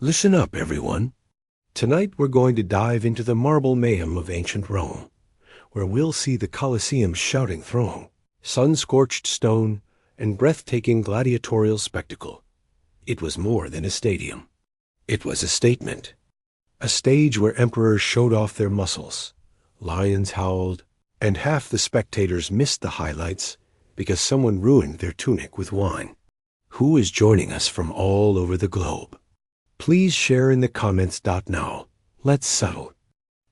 Listen up, everyone. Tonight we're going to dive into the marble mayhem of ancient Rome, where we'll see the Colosseum's shouting throng, sun-scorched stone, and breathtaking gladiatorial spectacle. It was more than a stadium. It was a statement. A stage where emperors showed off their muscles, lions howled, and half the spectators missed the highlights because someone ruined their tunic with wine. Who is joining us from all over the globe? Please share in the comments. Now, let's settle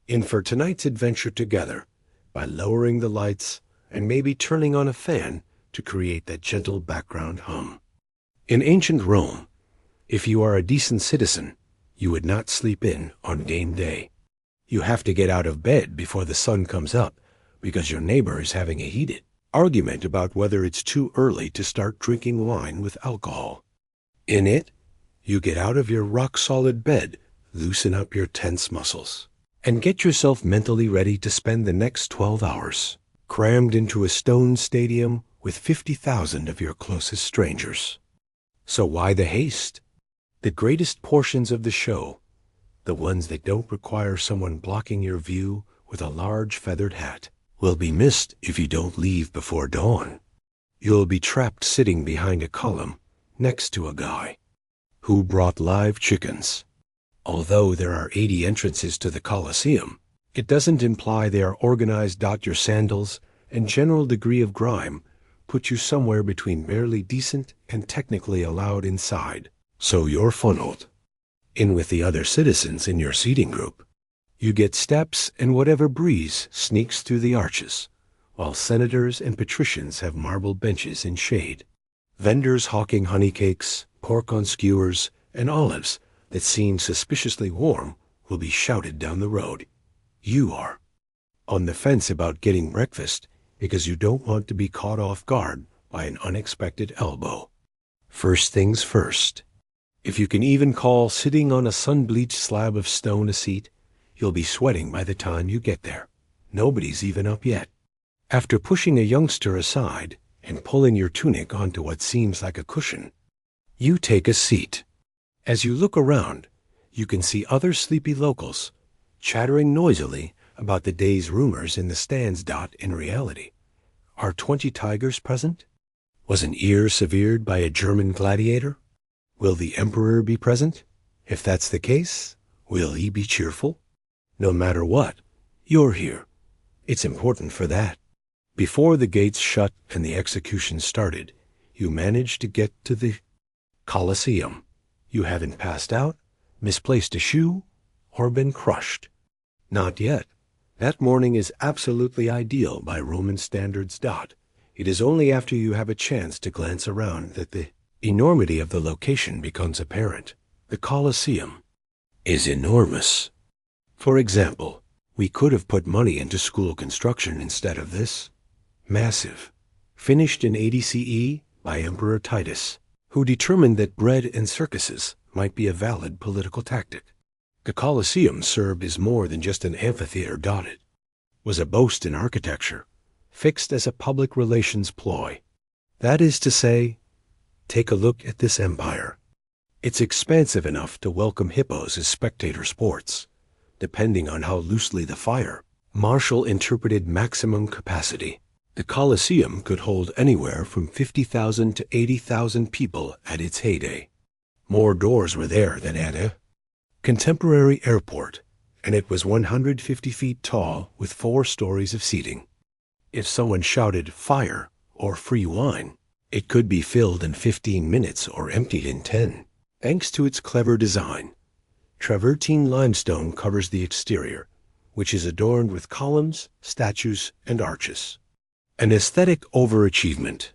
in for tonight's adventure together by lowering the lights and maybe turning on a fan to create that gentle background hum. In ancient Rome, if you are a decent citizen, you would not sleep in on game day. You have to get out of bed before the sun comes up because your neighbor is having a heated argument about whether it's too early to start drinking wine with alcohol. In it, you get out of your rock-solid bed, loosen up your tense muscles, and get yourself mentally ready to spend the next 12 hours crammed into a stone stadium with 50,000 of your closest strangers. So why the haste? The greatest portions of the show, the ones that don't require someone blocking your view with a large feathered hat, will be missed if you don't leave before dawn. You'll be trapped sitting behind a column next to a guy who brought live chickens. Although there are 80 entrances to the Colosseum, it doesn't imply they are organized. Your sandals and general degree of grime put you somewhere between barely decent and technically allowed inside. So you're funneled in with the other citizens in your seating group. You get steps and whatever breeze sneaks through the arches, while senators and patricians have marble benches in shade. Vendors hawking honey cakes, pork on skewers, and olives that seem suspiciously warm will be shouted down the road. You are on the fence about getting breakfast because you don't want to be caught off guard by an unexpected elbow. First things first. If you can even call sitting on a sun-bleached slab of stone a seat, you'll be sweating by the time you get there. Nobody's even up yet. After pushing a youngster aside and pulling your tunic onto what seems like a cushion, you take a seat. As you look around, you can see other sleepy locals chattering noisily about the day's rumors in the stands. In reality, are 20 tigers present? Was an ear severed by a German gladiator? Will the emperor be present? If that's the case, will he be cheerful? No matter what, you're here. It's important for that. Before the gates shut and the execution started, you managed to get to the Colosseum. You haven't passed out, misplaced a shoe, or been crushed. Not yet. That morning is absolutely ideal by Roman standards. It is only after you have a chance to glance around that the enormity of the location becomes apparent. The Colosseum is enormous. For example, we could have put money into school construction instead of this. Massive. Finished in 80 CE by Emperor Titus, who determined that bread and circuses might be a valid political tactic. The Colosseum served as more than just an amphitheater. It was a boast in architecture, fixed as a public relations ploy. That is to say, take a look at this empire. It's expansive enough to welcome hippos as spectator sports, depending on how loosely the fire marshal interpreted maximum capacity. The Colosseum could hold anywhere from 50,000 to 80,000 people at its heyday. More doors were there than at a contemporary airport, and it was 150 feet tall with 4 stories of seating. If someone shouted fire or free wine, it could be filled in 15 minutes or emptied in 10. Thanks to its clever design, travertine limestone covers the exterior, which is adorned with columns, statues, and arches. An aesthetic overachievement,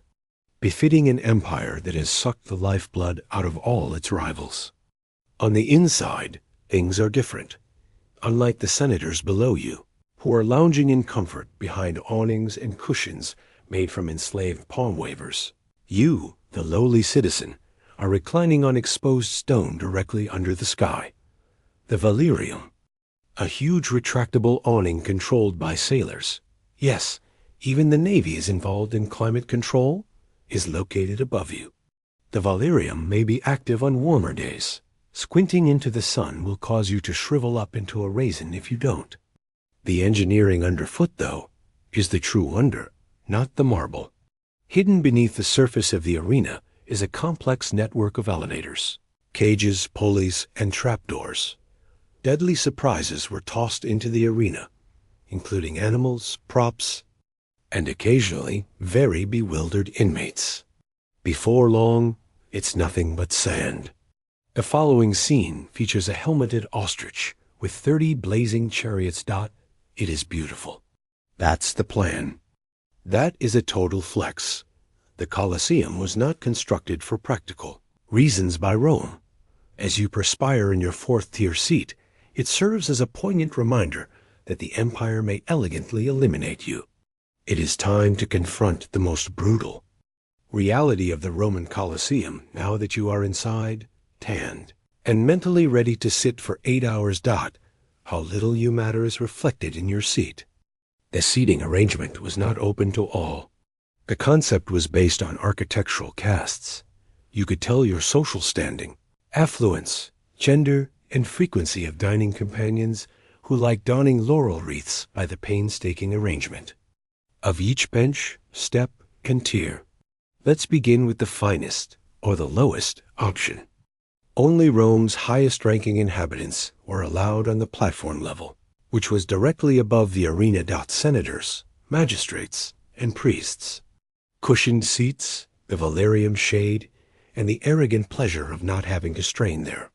befitting an empire that has sucked the lifeblood out of all its rivals. On the inside, things are different. Unlike the senators below you, who are lounging in comfort behind awnings and cushions made from enslaved palm wavers, you, the lowly citizen, are reclining on exposed stone directly under the sky. The Valerium, a huge retractable awning controlled by sailors. Yes, even the Navy is involved in climate control, is located above you. The Valerium may be active on warmer days, Squinting into the sun will cause you to shrivel up into a raisin if you don't. The engineering underfoot, though, is the true wonder, not the marble. Hidden beneath the surface of the arena is a complex network of elevators, cages, pulleys, and trapdoors. Deadly surprises were tossed into the arena, including animals, props, and occasionally very bewildered inmates. Before long, it's nothing but sand. The following scene features a helmeted ostrich with 30 blazing chariots. It is beautiful. That's the plan. That is a total flex. The Colosseum was not constructed for practical reasons by Rome. As you perspire in your fourth-tier seat, it serves as a poignant reminder that the empire may elegantly eliminate you. It is time to confront the most brutal reality of the Roman Colosseum now that you are inside, tanned, and mentally ready to sit for 8 hours. How little you matter is reflected in your seat. The seating arrangement was not open to all. The concept was based on architectural castes. You could tell your social standing, affluence, gender, and frequency of dining companions who like donning laurel wreaths by the painstaking arrangement of each bench, step, and tier. Let's begin with the finest, or the lowest, option. Only Rome's highest-ranking inhabitants were allowed on the platform level, which was directly above the arena. Senators, magistrates, and priests. Cushioned seats, the valerian shade, and the arrogant pleasure of not having to strain there.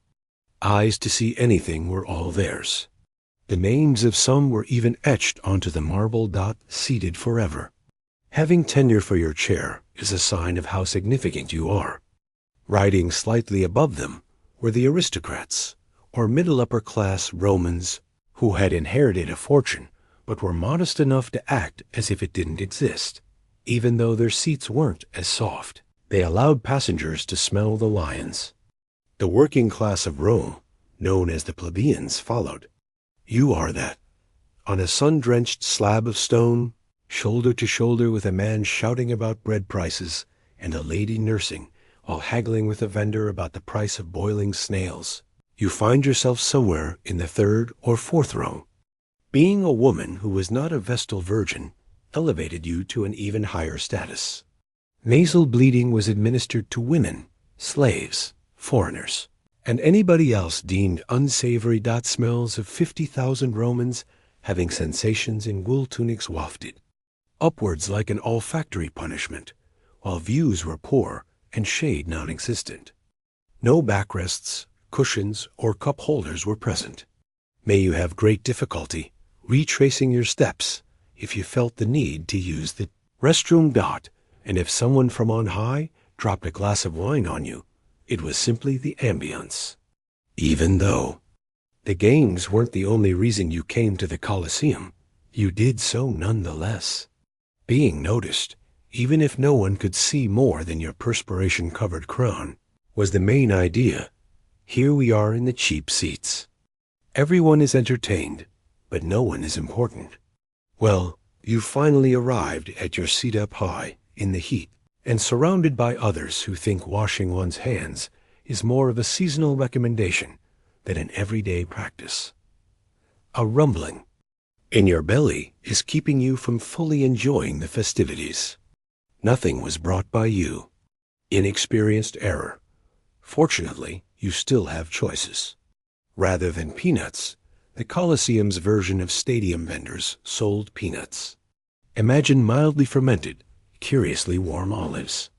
Eyes to see anything were all theirs. The names of some were even etched onto the marble. Seated forever. Having tenure for your chair is a sign of how significant you are. Riding slightly above them were the aristocrats, or middle-upper-class Romans who had inherited a fortune but were modest enough to act as if it didn't exist. Even though their seats weren't as soft, they allowed passengers to smell the lions. The working class of Rome, known as the plebeians, followed. You are that. On a sun-drenched slab of stone, shoulder to shoulder with a man shouting about bread prices and a lady nursing while haggling with a vendor about the price of boiling snails, you find yourself somewhere in the third or fourth row. Being a woman who was not a Vestal virgin elevated you to an even higher status. Nasal bleeding was administered to women, slaves, foreigners, and anybody else deemed unsavory. Smells of 50,000 Romans having sensations in wool tunics wafted upwards like an olfactory punishment, while views were poor and shade non-existent. No backrests, cushions, or cup holders were present. May you have great difficulty retracing your steps if you felt the need to use the restroom. And if someone from on high dropped a glass of wine on you, it was simply the ambience. Even though the games weren't the only reason you came to the Colosseum, you did so nonetheless. Being noticed, even if no one could see more than your perspiration-covered crown, was the main idea. Here we are in the cheap seats. Everyone is entertained, but no one is important. Well, you finally arrived at your seat up high, in the heat, and surrounded by others who think washing one's hands is more of a seasonal recommendation than an everyday practice. A rumbling in your belly is keeping you from fully enjoying the festivities. Nothing was brought by you. Inexperienced error. Fortunately, you still have choices. Rather than peanuts, the Colosseum's version of stadium vendors sold peanuts. Imagine mildly fermented, curiously warm olives.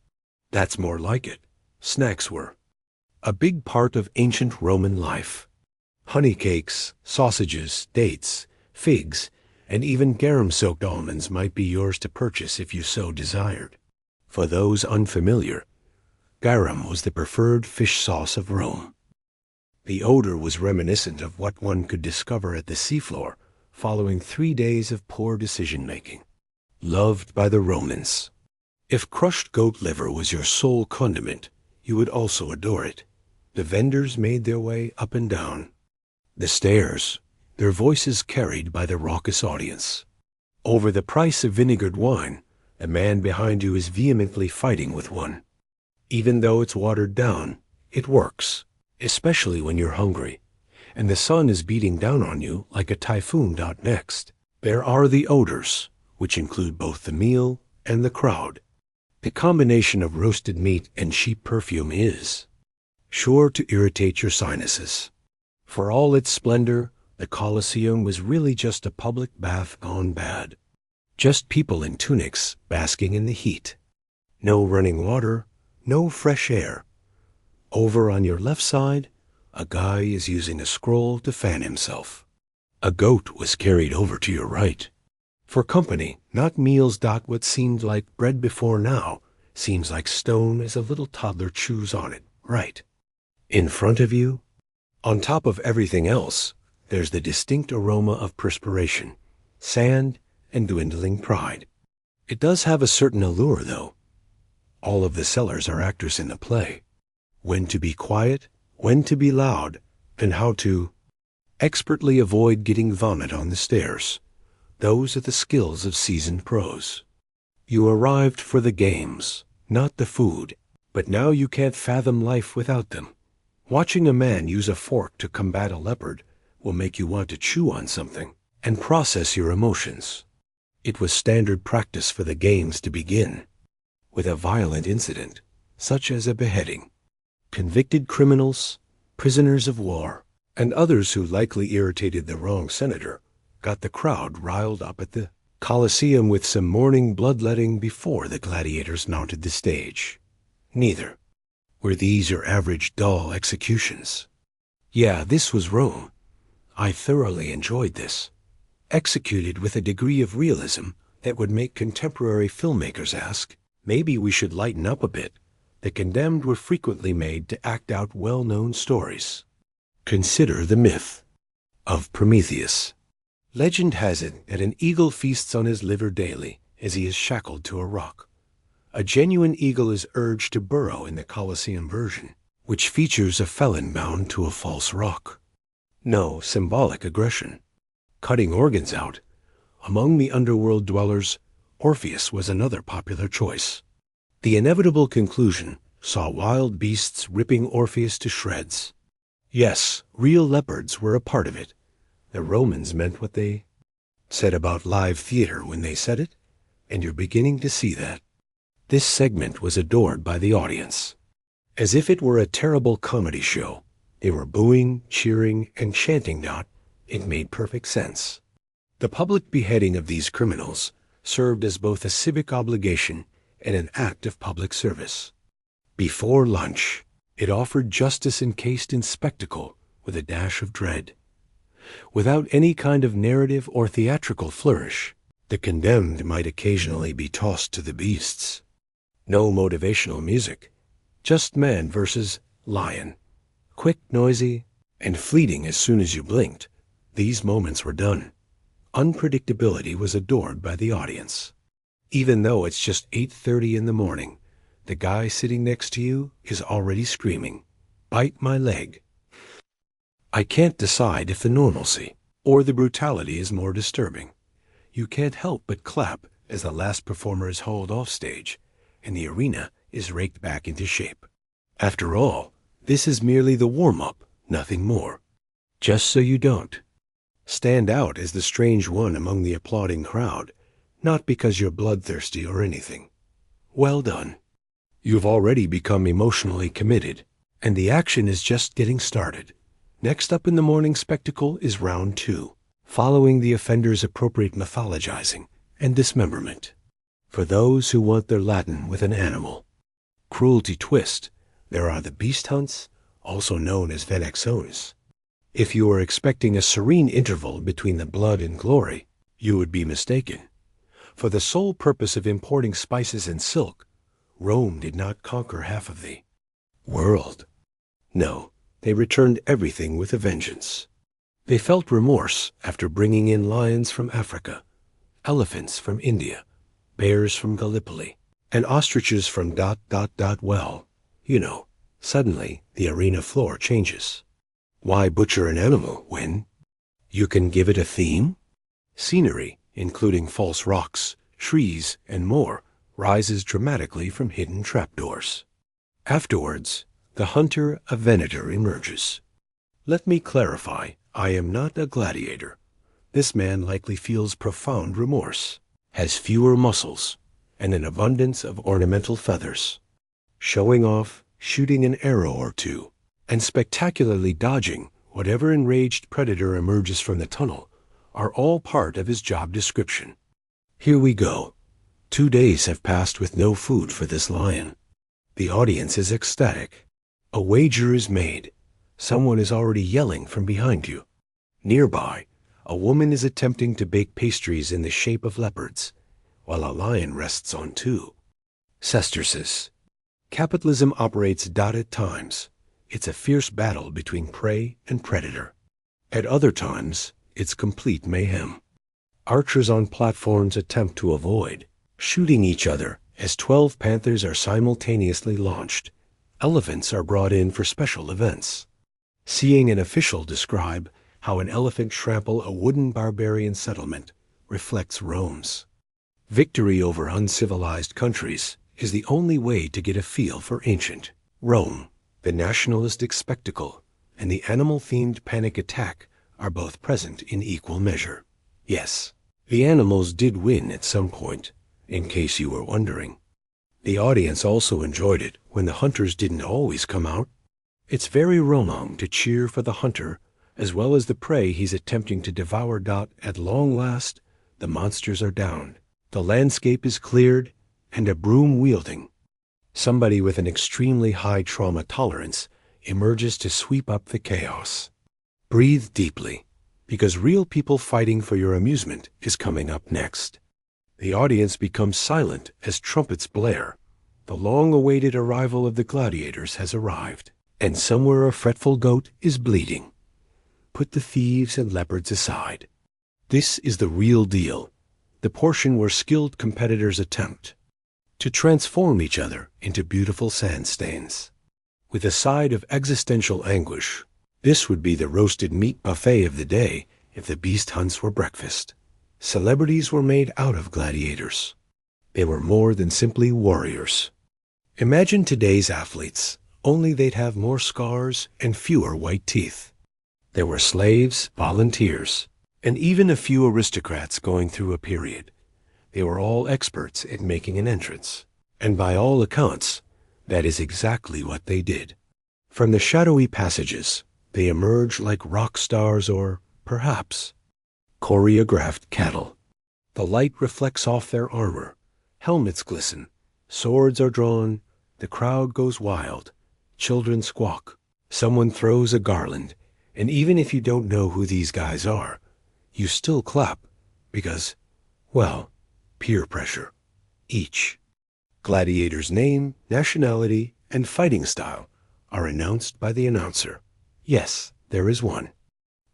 That's more like it. Snacks were a big part of ancient Roman life. Honey cakes, sausages, dates, figs, and even garum-soaked almonds might be yours to purchase if you so desired. For those unfamiliar, garum was the preferred fish sauce of Rome. The odor was reminiscent of what one could discover at the seafloor following 3 days of poor decision-making. Loved by the Romans. If crushed goat liver was your sole condiment, you would also adore it. The vendors made their way up and down the stairs, their voices carried by the raucous audience. Over the price of vinegared wine, a man behind you is vehemently fighting with one. Even though it's watered down, it works. especially when you're hungry, and the sun is beating down on you like a typhoon. Next, there are the odors, which include both the meal and the crowd. The combination of roasted meat and sheep perfume is sure to irritate your sinuses. For all its splendor, the Colosseum was really just a public bath gone bad. Just people in tunics basking in the heat. No running water, no fresh air. Over on your left side, a guy is using a scroll to fan himself. A goat was carried over to your right. For company, not meals. What seemed like bread before now seems like stone as a little toddler chews on it, right? In front of you, on top of everything else, there's the distinct aroma of perspiration, sand, and dwindling pride. It does have a certain allure, though. All of the sellers are actors in the play. When to be quiet, when to be loud, and how to expertly avoid getting vomit on the stairs. Those are the skills of seasoned pros. You arrived for the games, not the food, but now you can't fathom life without them. Watching a man use a fork to combat a leopard will make you want to chew on something and process your emotions. It was standard practice for the games to begin with a violent incident, such as a beheading. Convicted criminals, prisoners of war, and others who likely irritated the wrong senator got the crowd riled up at the Colosseum with some morning bloodletting before the gladiators mounted the stage. Neither were these your average dull executions. Yeah, this was Rome. I thoroughly enjoyed this. Executed with a degree of realism that would make contemporary filmmakers ask, maybe we should lighten up a bit. The condemned were frequently made to act out well-known stories. Consider the myth of Prometheus. Legend has it that an eagle feasts on his liver daily as he is shackled to a rock. A genuine eagle is urged to burrow in the Colosseum version, which features a felon bound to a false rock. No symbolic aggression. Cutting organs out. Among the underworld dwellers, Orpheus was another popular choice. The inevitable conclusion saw wild beasts ripping Orpheus to shreds. Yes, real leopards were a part of it. The Romans meant what they said about live theater when they said it, and you're beginning to see that. This segment was adored by the audience. As if it were a terrible comedy show, they were booing, cheering, and chanting. It made perfect sense. The public beheading of these criminals served as both a civic obligation and an act of public service. Before lunch, it offered justice encased in spectacle with a dash of dread. Without any kind of narrative or theatrical flourish, the condemned might occasionally be tossed to the beasts. No motivational music, just man versus lion. Quick, noisy, and fleeting as soon as you blinked. These moments were done. Unpredictability was adored by the audience. Even though it's just 8:30 in the morning, the guy sitting next to you is already screaming, "Bite my leg." I can't decide if the normalcy or the brutality is more disturbing. You can't help but clap as the last performer is hauled off stage and the arena is raked back into shape. After all, this is merely the warm-up, nothing more. Just so you don't stand out as the strange one among the applauding crowd, not because you're bloodthirsty or anything. Well done. You've already become emotionally committed, and the action is just getting started. Next up in the morning spectacle is round 2, following the offender's appropriate mythologizing and dismemberment. For those who want their Latin with an animal cruelty twist, there are the beast hunts, also known as venaxones. If you are expecting a serene interval between the blood and glory, you would be mistaken. For the sole purpose of importing spices and silk, Rome did not conquer half of the world. No, they returned everything with a vengeance. They felt remorse after bringing in lions from Africa, elephants from India, bears from Gallipoli, and ostriches from ... Well, you know, suddenly the arena floor changes. Why butcher an animal when you can give it a theme? Scenery, including false rocks, trees, and more, rises dramatically from hidden trapdoors. Afterwards, The hunter, a venator, emerges. Let me clarify, I am not a gladiator. This man likely feels profound remorse, has fewer muscles, and an abundance of ornamental feathers. Showing off, shooting an arrow or two, and spectacularly dodging whatever enraged predator emerges from the tunnel are all part of his job description. Here we go. 2 days have passed with no food for this lion. The audience is ecstatic. A wager is made. Someone is already yelling from behind you. Nearby, a woman is attempting to bake pastries in the shape of leopards, while a lion rests on 2. Sesterces. Capitalism operates dotted times. It's a fierce battle between prey and predator. At other times, it's complete mayhem. Archers on platforms attempt to avoid shooting each other as 12 panthers are simultaneously launched. Elephants are brought in for special events. Seeing an official describe how an elephant trample a wooden barbarian settlement reflects Rome's. Victory over uncivilized countries is the only way to get a feel for ancient Rome. The nationalistic spectacle and the animal-themed panic attack are both present in equal measure. Yes, the animals did win at some point, in case you were wondering. The audience also enjoyed it when the hunters didn't always come out. It's very Roman to cheer for the hunter as well as the prey he's attempting to devour. At long last, the monsters are down. The landscape is cleared, and a broom-wielding somebody with an extremely high trauma tolerance emerges to sweep up the chaos. Breathe deeply, because real people fighting for your amusement is coming up next. The audience becomes silent as trumpets blare. The long-awaited arrival of the gladiators has arrived, and somewhere a fretful goat is bleeding. Put the thieves and leopards aside. This is the real deal, the portion where skilled competitors attempt to transform each other into beautiful sand stains. With a side of existential anguish, this would be the roasted meat buffet of the day if the beast hunts were breakfast. Celebrities were made out of gladiators. They were more than simply warriors. Imagine today's athletes, only they'd have more scars and fewer white teeth. There were slaves, volunteers, and even a few aristocrats going through a period. They were all experts at making an entrance, and by all accounts, that is exactly what they did. From the shadowy passages, they emerge like rock stars or, perhaps, choreographed cattle. The light reflects off their armor, helmets glisten, swords are drawn, the crowd goes wild, children squawk, someone throws a garland, and even if you don't know who these guys are, you still clap, because, well, peer pressure. Each gladiator's name, nationality, and fighting style are announced by the announcer. Yes, there is one.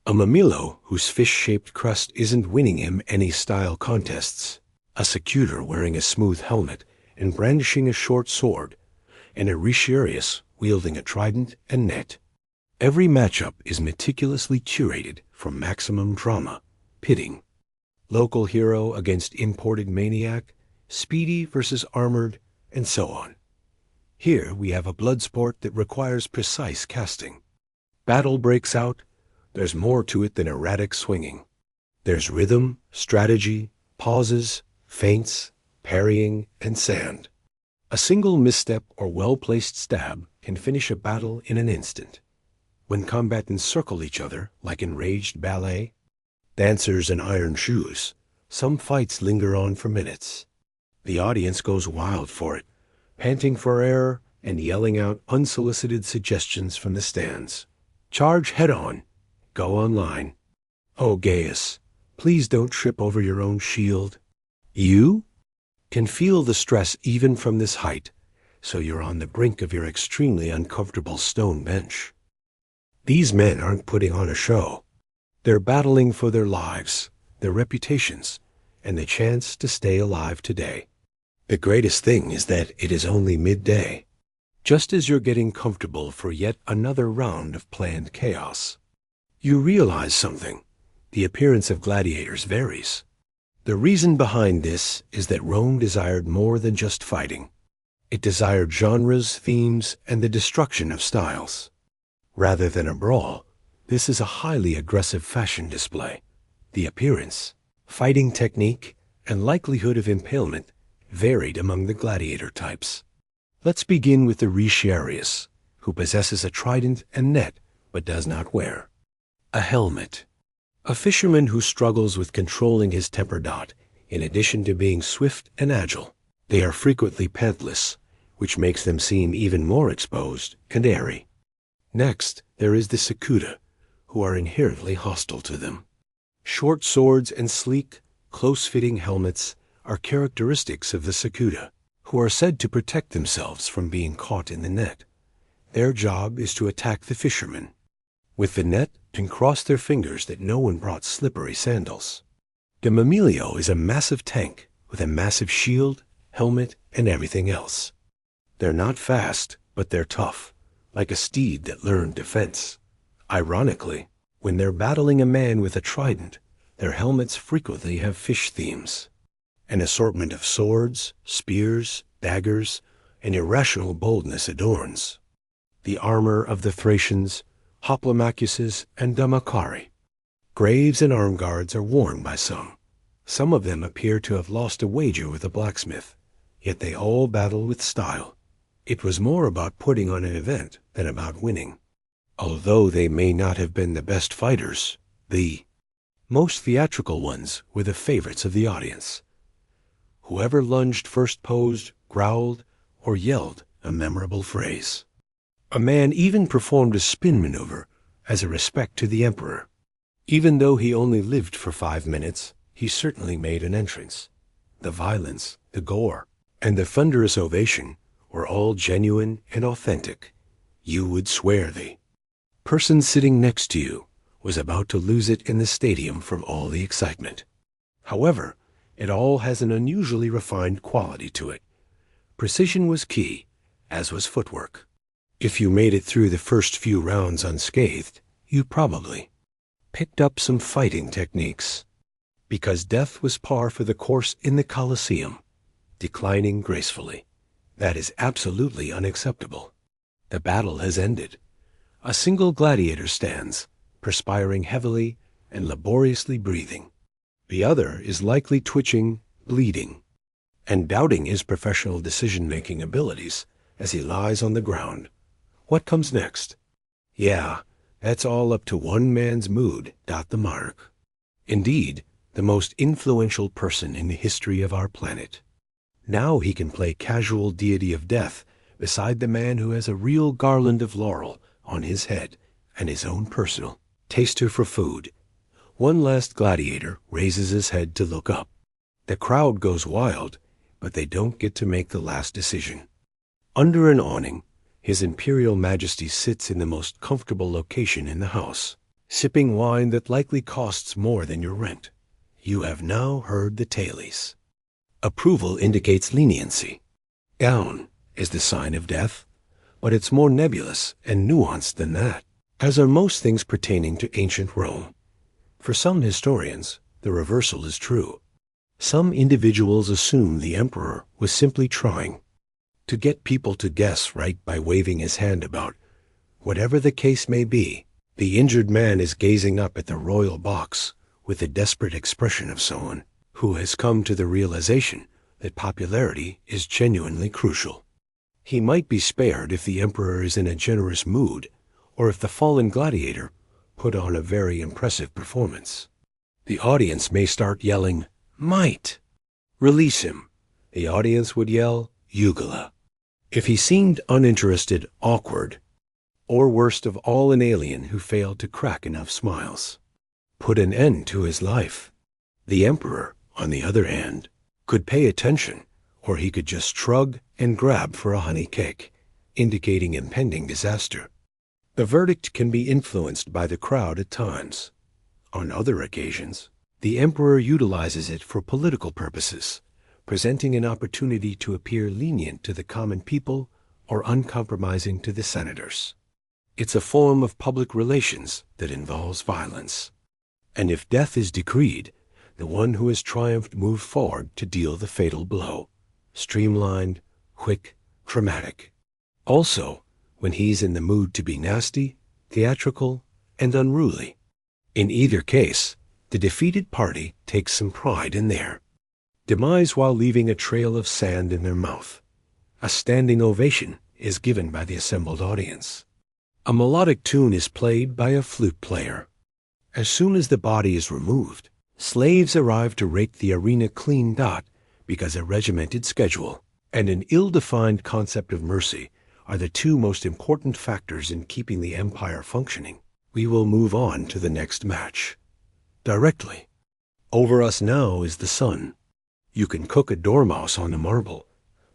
A mamilo whose fish-shaped crust isn't winning him any style contests. A secutor wearing a smooth helmet and brandishing a short sword, and a retiarius wielding a trident and net. Every matchup is meticulously curated for maximum drama, pitting local hero against imported maniac, speedy versus armored, and so on. Here we have a blood sport that requires precise casting. Battle breaks out. There's more to it than erratic swinging. There's rhythm, strategy, pauses, feints, parrying, and sand. A single misstep or well-placed stab can finish a battle in an instant. When combatants circle each other like enraged ballet, dancers in iron shoes, some fights linger on for minutes. The audience goes wild for it, panting for air and yelling out unsolicited suggestions from the stands. Charge head-on. Go online. Oh, Gaius, please don't trip over your own shield. You can feel the stress even from this height, so you're on the brink of your extremely uncomfortable stone bench. These men aren't putting on a show. They're battling for their lives, their reputations, and the chance to stay alive today. The greatest thing is that it is only midday, just as you're getting comfortable for yet another round of planned chaos. You realize something. The appearance of gladiators varies. The reason behind this is that Rome desired more than just fighting. It desired genres, themes, and the destruction of styles. Rather than a brawl, this is a highly aggressive fashion display. The appearance, fighting technique, and likelihood of impalement varied among the gladiator types. Let's begin with the retiarius, who possesses a trident and net but does not wear a helmet. A fisherman who struggles with controlling his temper dot, in addition to being swift and agile. They are frequently pantless, which makes them seem even more exposed, canary. Next, there is the cicuta, who are inherently hostile to them. Short swords and sleek, close-fitting helmets are characteristics of the cicuta, who are said to protect themselves from being caught in the net. Their job is to attack the fishermen with the net and cross their fingers that no one brought slippery sandals. The mammalio is a massive tank with a massive shield, helmet, and everything else. They're not fast, but they're tough, like a steed that learned defense. Ironically, when they're battling a man with a trident, their helmets frequently have fish themes. An assortment of swords, spears, daggers, and irrational boldness adorns the armor of the Thracians, Hoplomachuses, and Damocari. Graves and arm guards are worn by some. Some of them appear to have lost a wager with a blacksmith, yet they all battle with style. It was more about putting on an event than about winning. Although they may not have been the best fighters, the most theatrical ones were the favorites of the audience. Whoever lunged first posed, growled, or yelled a memorable phrase. A man even performed a spin maneuver as a respect to the emperor. Even though he only lived for 5 minutes, he certainly made an entrance. The violence, the gore, and the thunderous ovation were all genuine and authentic. You would swear the person sitting next to you was about to lose it in the stadium from all the excitement. However, it all has an unusually refined quality to it. Precision was key, as was footwork. If you made it through the first few rounds unscathed, you probably picked up some fighting techniques. Because death was par for the course in the Colosseum, declining gracefully. That is absolutely unacceptable. The battle has ended. A single gladiator stands, perspiring heavily and laboriously breathing. The other is likely twitching, bleeding, and doubting his professional decision-making abilities as he lies on the ground. What comes next? Yeah, that's all up to one man's mood. The mark. Indeed, the most influential person in the history of our planet. Now he can play casual deity of death beside the man who has a real garland of laurel on his head and his own personal taster for food. One last gladiator raises his head to look up. The crowd goes wild, but they don't get to make the last decision. Under an awning, His Imperial Majesty sits in the most comfortable location in the house, sipping wine that likely costs more than your rent. You have now heard the tales. Approval indicates leniency. Down is the sign of death, but it's more nebulous and nuanced than that, as are most things pertaining to ancient Rome. For some historians, the reversal is true. Some individuals assume the emperor was simply trying to get people to guess right by waving his hand about. Whatever the case may be, the injured man is gazing up at the royal box with the desperate expression of someone who has come to the realization that popularity is genuinely crucial. He might be spared if the emperor is in a generous mood, or if the fallen gladiator put on a very impressive performance. The audience may start yelling, "Might! Release him!" The audience would yell, "Ugula!" If he seemed uninterested, awkward, or worst of all, an alien who failed to crack enough smiles, put an end to his life. The emperor, on the other hand, could pay attention, or he could just shrug and grab for a honey cake, indicating impending disaster. The verdict can be influenced by the crowd at times. On other occasions, the emperor utilizes it for political purposes, presenting an opportunity to appear lenient to the common people or uncompromising to the senators. It's a form of public relations that involves violence. And if death is decreed, the one who has triumphed moves forward to deal the fatal blow. Streamlined, quick, dramatic. Also, when he's in the mood to be nasty, theatrical, and unruly. In either case, the defeated party takes some pride in their demise while leaving a trail of sand in their mouth. A standing ovation is given by the assembled audience. A melodic tune is played by a flute player. As soon as the body is removed, slaves arrive to rake the arena clean, because a regimented schedule and an ill-defined concept of mercy are the two most important factors in keeping the empire functioning. We will move on to the next match. Directly. Over us now is the sun. You can cook a dormouse on the marble,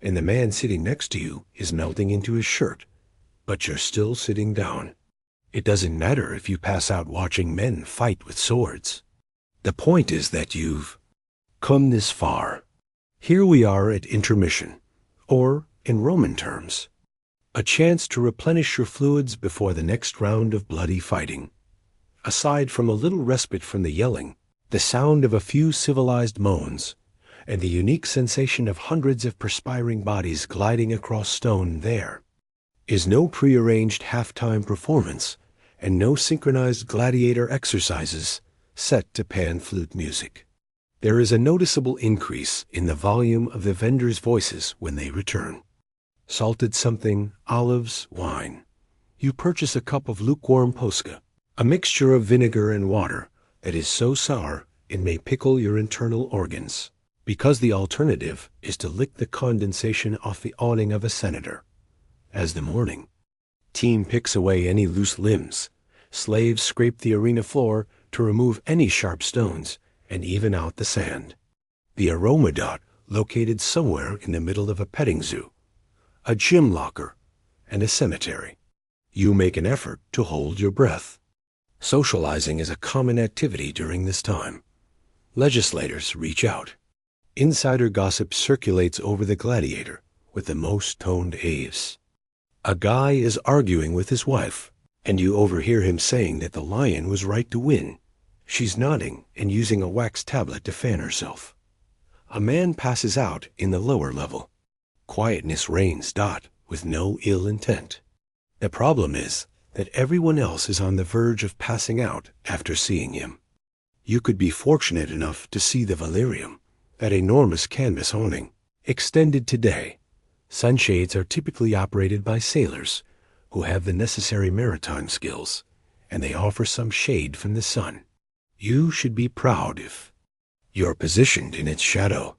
and the man sitting next to you is melting into his shirt, but you're still sitting down. It doesn't matter if you pass out watching men fight with swords. The point is that you've come this far. Here we are at intermission, or, in Roman terms, a chance to replenish your fluids before the next round of bloody fighting. Aside from a little respite from the yelling, the sound of a few civilized moans, and the unique sensation of hundreds of perspiring bodies gliding across stone, there is no prearranged halftime performance and no synchronized gladiator exercises set to pan flute music. There is a noticeable increase in the volume of the vendors' voices when they return. Salted something, olives, wine. You purchase a cup of lukewarm posca, a mixture of vinegar and water that is so sour it may pickle your internal organs, because the alternative is to lick the condensation off the awning of a senator. As the morning team picks away any loose limbs, slaves scrape the arena floor to remove any sharp stones and even out the sand. The aroma dot located somewhere in the middle of a petting zoo, a gym locker, and a cemetery. You make an effort to hold your breath. Socializing is a common activity during this time. Legislators reach out. Insider gossip circulates over the gladiator with the most toned aves. A guy is arguing with his wife, and you overhear him saying that the lion was right to win. She's nodding and using a wax tablet to fan herself. A man passes out in the lower level. Quietness reigns, with no ill intent. The problem is that everyone else is on the verge of passing out after seeing him. You could be fortunate enough to see the Valerium, that enormous canvas awning, extended today. Sunshades are typically operated by sailors who have the necessary maritime skills, and they offer some shade from the sun. You should be proud if you're positioned in its shadow.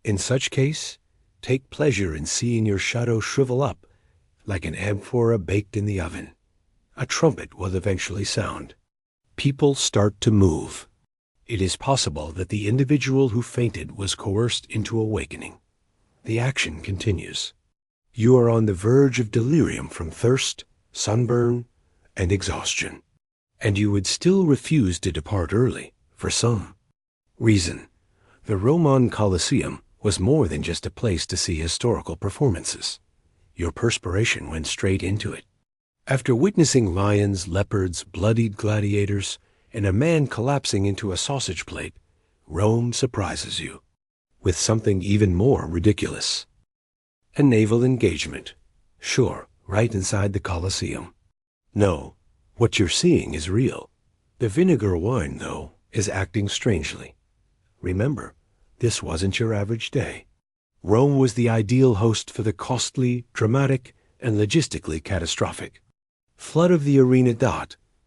In such case, take pleasure in seeing your shadow shrivel up like an amphora baked in the oven. A trumpet will eventually sound. People start to move. It is possible that the individual who fainted was coerced into awakening. The action continues. You are on the verge of delirium from thirst, sunburn, and exhaustion, and you would still refuse to depart early for some reason. The Roman Colosseum was more than just a place to see historical performances. Your perspiration went straight into it. After witnessing lions, leopards, bloodied gladiators, and a man collapsing into a sausage plate, Rome surprises you with something even more ridiculous. A naval engagement. Sure, right inside the Colosseum. No, what you're seeing is real. The vinegar wine, though, is acting strangely. Remember, this wasn't your average day. Rome was the ideal host for the costly, dramatic, and logistically catastrophic flood of the arena.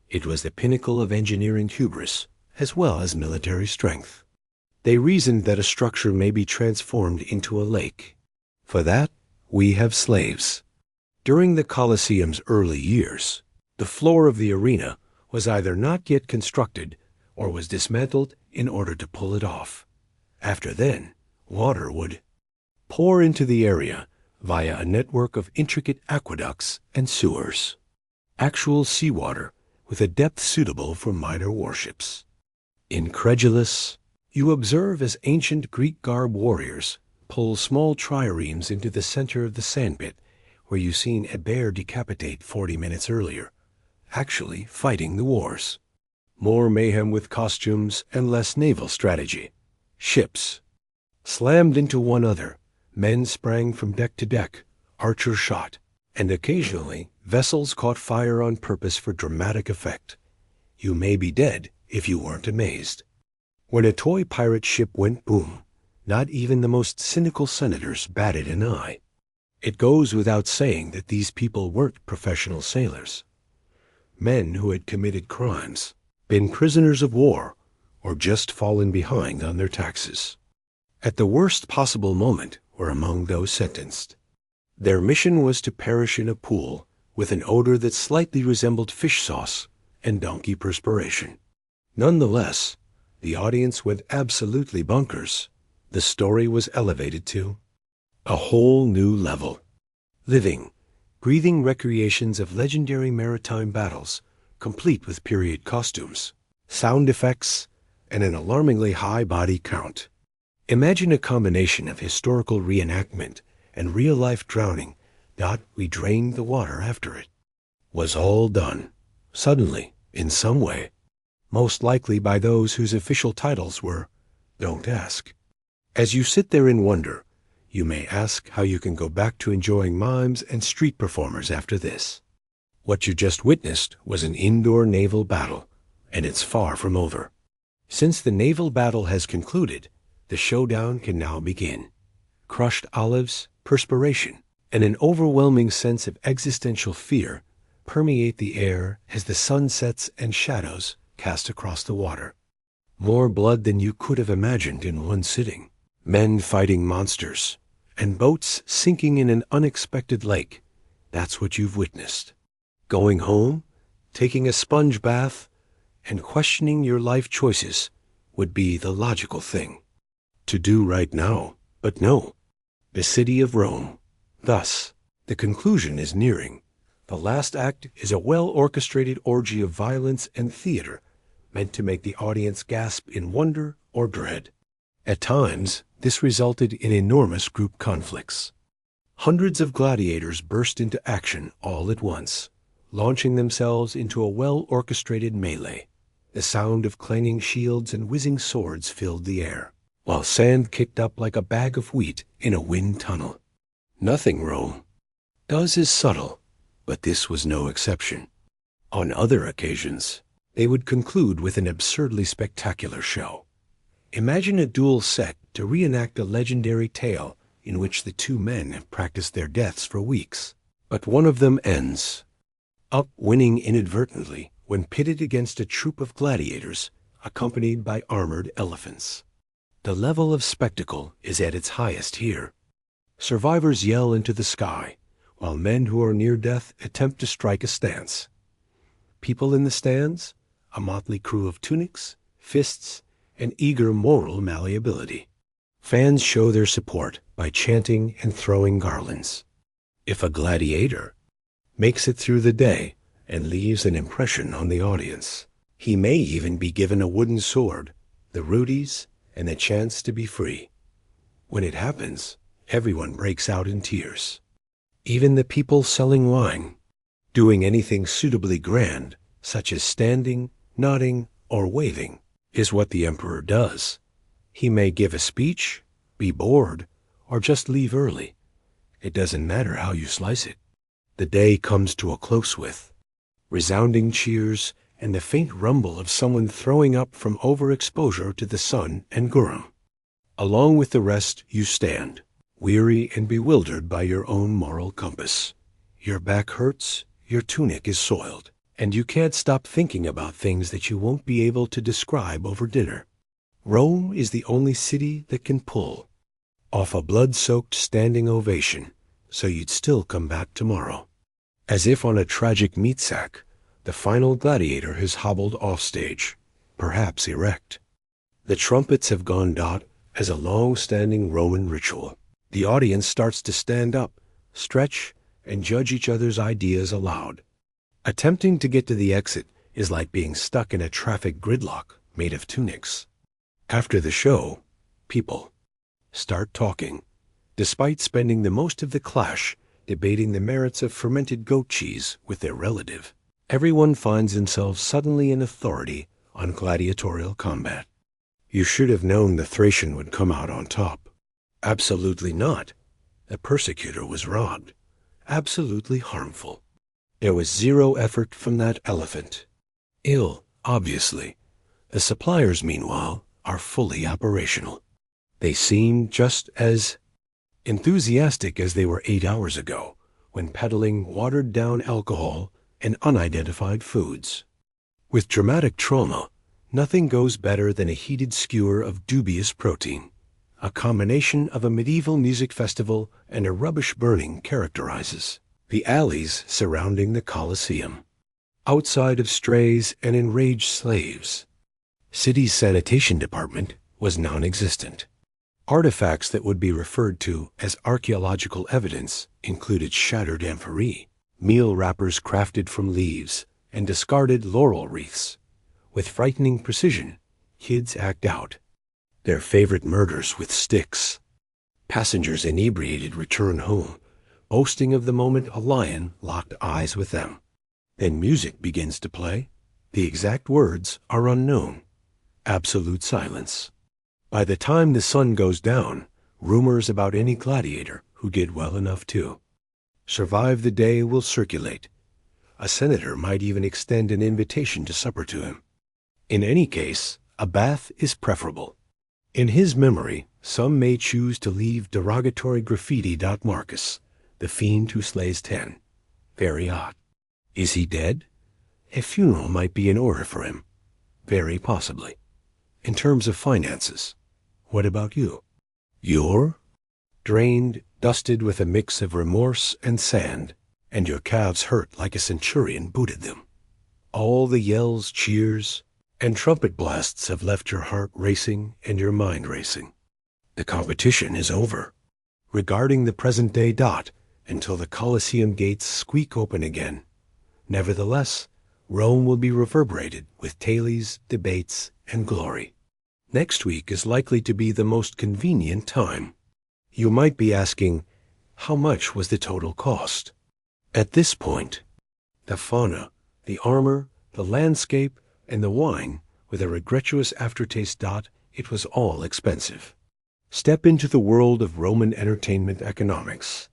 It was the pinnacle of engineering hubris, as well as military strength. They reasoned that a structure may be transformed into a lake. For that, we have slaves. During the Colosseum's early years, the floor of the arena was either not yet constructed or was dismantled in order to pull it off. After then, water would pour into the area via a network of intricate aqueducts and sewers. Actual seawater with a depth suitable for minor warships. Incredulous, you observe as ancient Greek garb warriors pull small triremes into the center of the sandpit where you've seen a bear decapitate 40 minutes earlier, actually fighting the wars. More mayhem with costumes and less naval strategy. Ships slammed into one another. Men sprang from deck to deck, archers shot, and occasionally vessels caught fire on purpose for dramatic effect. You may be dead if you weren't amazed. When a toy pirate ship went boom, not even the most cynical senators batted an eye. It goes without saying that these people weren't professional sailors. Men who had committed crimes, been prisoners of war, or just fallen behind on their taxes. At the worst possible moment were among those sentenced. Their mission was to perish in a pool with an odor that slightly resembled fish sauce and donkey perspiration. Nonetheless, the audience went absolutely bonkers. The story was elevated to a whole new level. Living, breathing recreations of legendary maritime battles, complete with period costumes, sound effects, and an alarmingly high body count. Imagine a combination of historical reenactment and real-life drowning. We drained the water after it. Was all done, suddenly, in some way, most likely by those whose official titles were, "Don't ask." As you sit there in wonder, you may ask how you can go back to enjoying mimes and street performers after this. What you just witnessed was an indoor naval battle, and it's far from over. Since the naval battle has concluded, the showdown can now begin. Crushed olives, perspiration, and an overwhelming sense of existential fear permeate the air as the sun sets and shadows cast across the water. More blood than you could have imagined in one sitting. Men fighting monsters, and boats sinking in an unexpected lake. That's what you've witnessed. Going home, taking a sponge bath, and questioning your life choices would be the logical thing to do right now. But no, the city of Rome. Thus, the conclusion is nearing. The last act is a well-orchestrated orgy of violence and theater meant to make the audience gasp in wonder or dread. At times, this resulted in enormous group conflicts. Hundreds of gladiators burst into action all at once, launching themselves into a well-orchestrated melee. The sound of clanging shields and whizzing swords filled the air, while sand kicked up like a bag of wheat in a wind tunnel. Nothing Rome does is subtle, but this was no exception. On other occasions, they would conclude with an absurdly spectacular show. Imagine a duel set to reenact a legendary tale in which the two men have practiced their deaths for weeks, but one of them ends up winning inadvertently when pitted against a troop of gladiators accompanied by armored elephants. The level of spectacle is at its highest here. Survivors yell into the sky, while men who are near death attempt to strike a stance. People in the stands, a motley crew of tunics, fists, and eager moral malleability. Fans show their support by chanting and throwing garlands. If a gladiator makes it through the day and leaves an impression on the audience, he may even be given a wooden sword, the rudies, and the chance to be free. When it happens, everyone breaks out in tears. Even the people selling wine. Doing anything suitably grand, such as standing, nodding, or waving, is what the emperor does. He may give a speech, be bored, or just leave early. It doesn't matter how you slice it. The day comes to a close with resounding cheers and the faint rumble of someone throwing up from overexposure to the sun and garum. Along with the rest, you stand, weary and bewildered by your own moral compass. Your back hurts, your tunic is soiled, and you can't stop thinking about things that you won't be able to describe over dinner. Rome is the only city that can pull off a blood-soaked standing ovation, so you'd still come back tomorrow. As if on a tragic meat sack, the final gladiator has hobbled off stage, perhaps erect. The trumpets have gone dot as a long-standing Roman ritual. The audience starts to stand up, stretch, and judge each other's ideas aloud. Attempting to get to the exit is like being stuck in a traffic gridlock made of tunics. After the show, people start talking, despite spending the most of the clash debating the merits of fermented goat cheese with their relative. Everyone finds themselves suddenly in authority on gladiatorial combat. You should have known the Thracian would come out on top. Absolutely not. The persecutor was robbed. absolutely harmful. There was zero effort from that elephant. Ill, obviously. The suppliers, meanwhile, are fully operational. They seem just as enthusiastic as they were 8 hours ago, when peddling watered-down alcohol and unidentified foods. With dramatic trauma, nothing goes better than a heated skewer of dubious protein. A combination of a medieval music festival and a rubbish burning characterizes the alleys surrounding the Colosseum. Outside of strays and enraged slaves, city's sanitation department was non-existent. Artifacts that would be referred to as archaeological evidence included shattered amphorae, meal wrappers crafted from leaves, and discarded laurel wreaths. With frightening precision, kids act out their favorite murders with sticks. Passengers inebriated return home, boasting of the moment a lion locked eyes with them. Then music begins to play. The exact words are unknown. Absolute silence. By the time the sun goes down, rumors about any gladiator who did well enough to survive the day will circulate. A senator might even extend an invitation to supper to him. In any case, a bath is preferable. In his memory, some may choose to leave derogatory graffiti. Marcus, the fiend who slays 10. Very odd. Is he dead? A funeral might be in order for him. Very possibly. In terms of finances, what about you? You're drained, dusted with a mix of remorse and sand, and your calves hurt like a centurion booted them. All the yells, cheers, and trumpet blasts have left your heart racing and your mind racing. The competition is over. Regarding the present day. Until the Colosseum gates squeak open again. Nevertheless, Rome will be reverberated with tales, debates, and glory. Next week is likely to be the most convenient time. You might be asking, how much was the total cost? At this point, the fauna, the armor, the landscape, and the wine, with a regrettuous aftertaste. It was all expensive. Step into the world of Roman entertainment economics.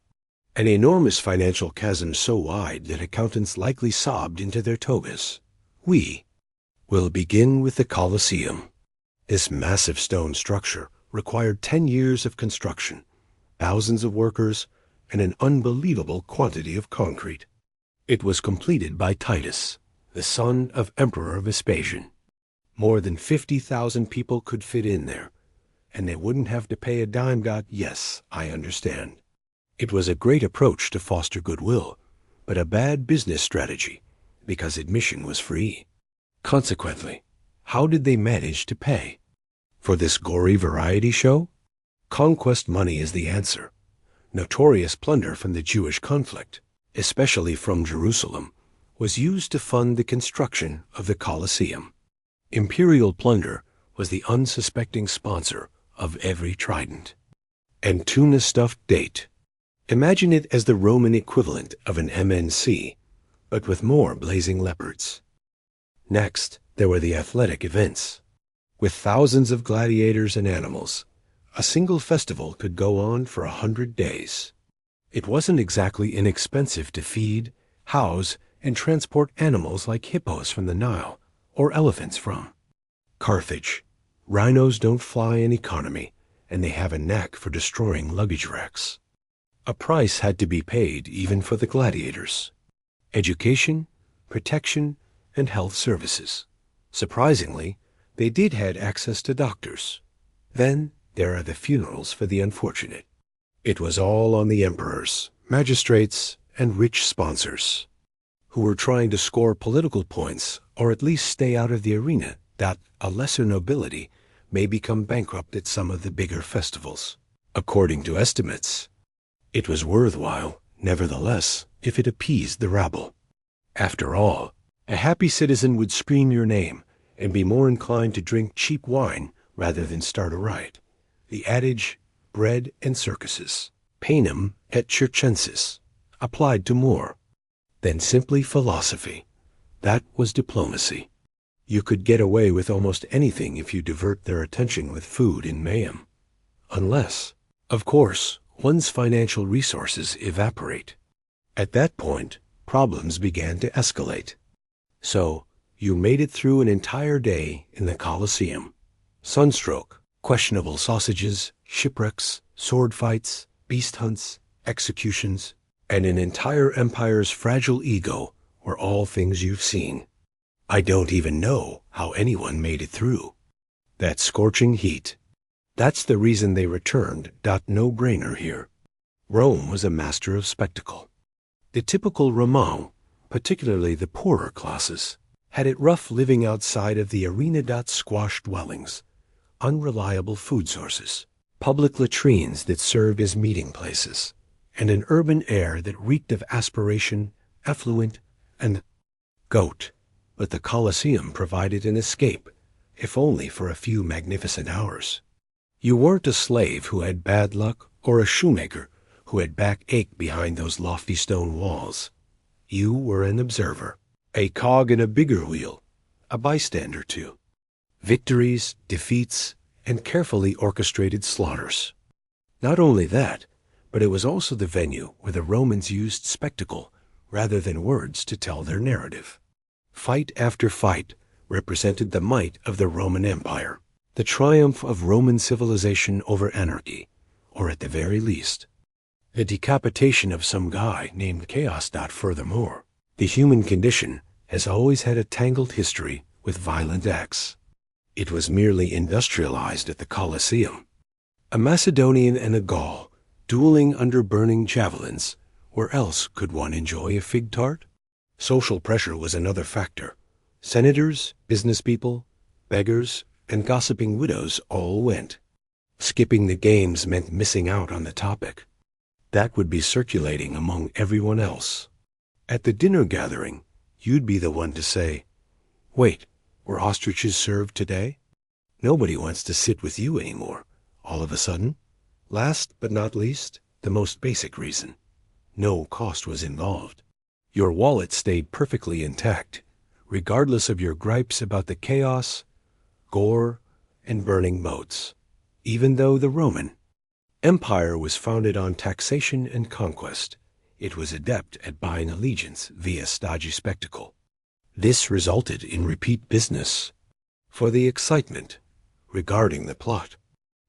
An enormous financial chasm so wide that accountants likely sobbed into their togas. We will begin with the Colosseum. This massive stone structure required 10 years of construction, thousands of workers, and an unbelievable quantity of concrete. It was completed by Titus, the son of Emperor Vespasian. More than 50,000 people could fit in there, and they wouldn't have to pay a dime. Yes, I understand. It was a great approach to foster goodwill, but a bad business strategy, because admission was free. Consequently, how did they manage to pay? For this gory variety show? Conquest money is the answer. Notorious plunder from the Jewish conflict, especially from Jerusalem, was used to fund the construction of the Colosseum. Imperial plunder was the unsuspecting sponsor of every trident. And tuna-stuffed date. Imagine it as the Roman equivalent of an MNC, but with more blazing leopards. Next, there were the athletic events. With thousands of gladiators and animals, a single festival could go on for 100 days. It wasn't exactly inexpensive to feed, house, and transport animals like hippos from the Nile or elephants from Carthage. Rhinos don't fly in economy, and they have a knack for destroying luggage racks. A price had to be paid even for the gladiators. Education, protection, and health services. Surprisingly, they did have access to doctors. Then there are the funerals for the unfortunate. It was all on the emperors, magistrates, and rich sponsors, who were trying to score political points or at least stay out of the arena that a lesser nobility may become bankrupt at some of the bigger festivals. According to estimates, it was worthwhile, nevertheless, if it appeased the rabble. After all, a happy citizen would scream your name and be more inclined to drink cheap wine rather than start a riot. The adage, bread and circuses, panem et circenses, applied to more than simply philosophy. That was diplomacy. You could get away with almost anything if you divert their attention with food and mayhem. Unless, of course, one's financial resources evaporate. At that point, problems began to escalate. So, you made it through an entire day in the Colosseum. Sunstroke, questionable sausages, shipwrecks, sword fights, beast hunts, executions, and an entire empire's fragile ego were all things you've seen. I don't even know how anyone made it through. That scorching heat. That's the reason they returned. No-brainer here. Rome was a master of spectacle. The typical Roman, particularly the poorer classes, had it rough living outside of the arena. Squash dwellings, unreliable food sources, public latrines that served as meeting places, and an urban air that reeked of aspiration, effluent, and goat. But the Colosseum provided an escape, if only for a few magnificent hours. You weren't a slave who had bad luck or a shoemaker who had backache behind those lofty stone walls. You were an observer, a cog in a bigger wheel, a bystander too. Victories, defeats, and carefully orchestrated slaughters. Not only that, but it was also the venue where the Romans used spectacle rather than words to tell their narrative. Fight after fight represented the might of the Roman Empire, the triumph of Roman civilization over anarchy, or at the very least, the decapitation of some guy named Chaos. Furthermore, the human condition has always had a tangled history with violent acts. It was merely industrialized at the Colosseum. A Macedonian and a Gaul dueling under burning javelins. Where else could one enjoy a fig tart? Social pressure was another factor. Senators, business people, beggars, and gossiping widows all went. Skipping the games meant missing out on the topic. That would be circulating among everyone else. At the dinner gathering, you'd be the one to say, "Wait, were ostriches served today?" Nobody wants to sit with you anymore, all of a sudden. Last but not least, the most basic reason. No cost was involved. Your wallet stayed perfectly intact, regardless of your gripes about the chaos, gore, and burning moats. Even though the Roman Empire was founded on taxation and conquest, it was adept at buying allegiance via stodgy spectacle. This resulted in repeat business. For the excitement regarding the plot.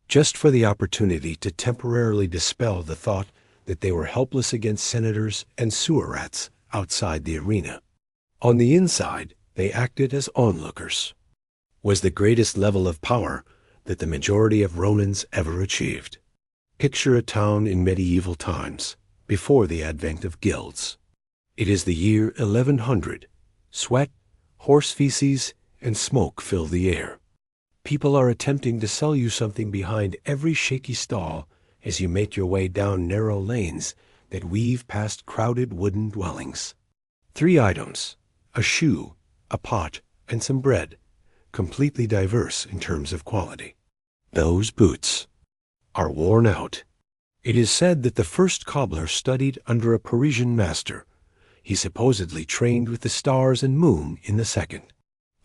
Just for the opportunity to temporarily dispel the thought that they were helpless against senators and sewer rats outside the arena. On the inside, they acted as onlookers. Was the greatest level of power that the majority of Romans ever achieved. Picture a town in medieval times, before the advent of guilds. It is the year 1100. Sweat, horse feces, and smoke fill the air. People are attempting to sell you something behind every shaky stall as you make your way down narrow lanes that weave past crowded wooden dwellings. 3 items, a shoe, a pot, and some bread, completely diverse in terms of quality. Those boots are worn out. It is said that the first cobbler studied under a Parisian master. He supposedly trained with the stars and moon in the second.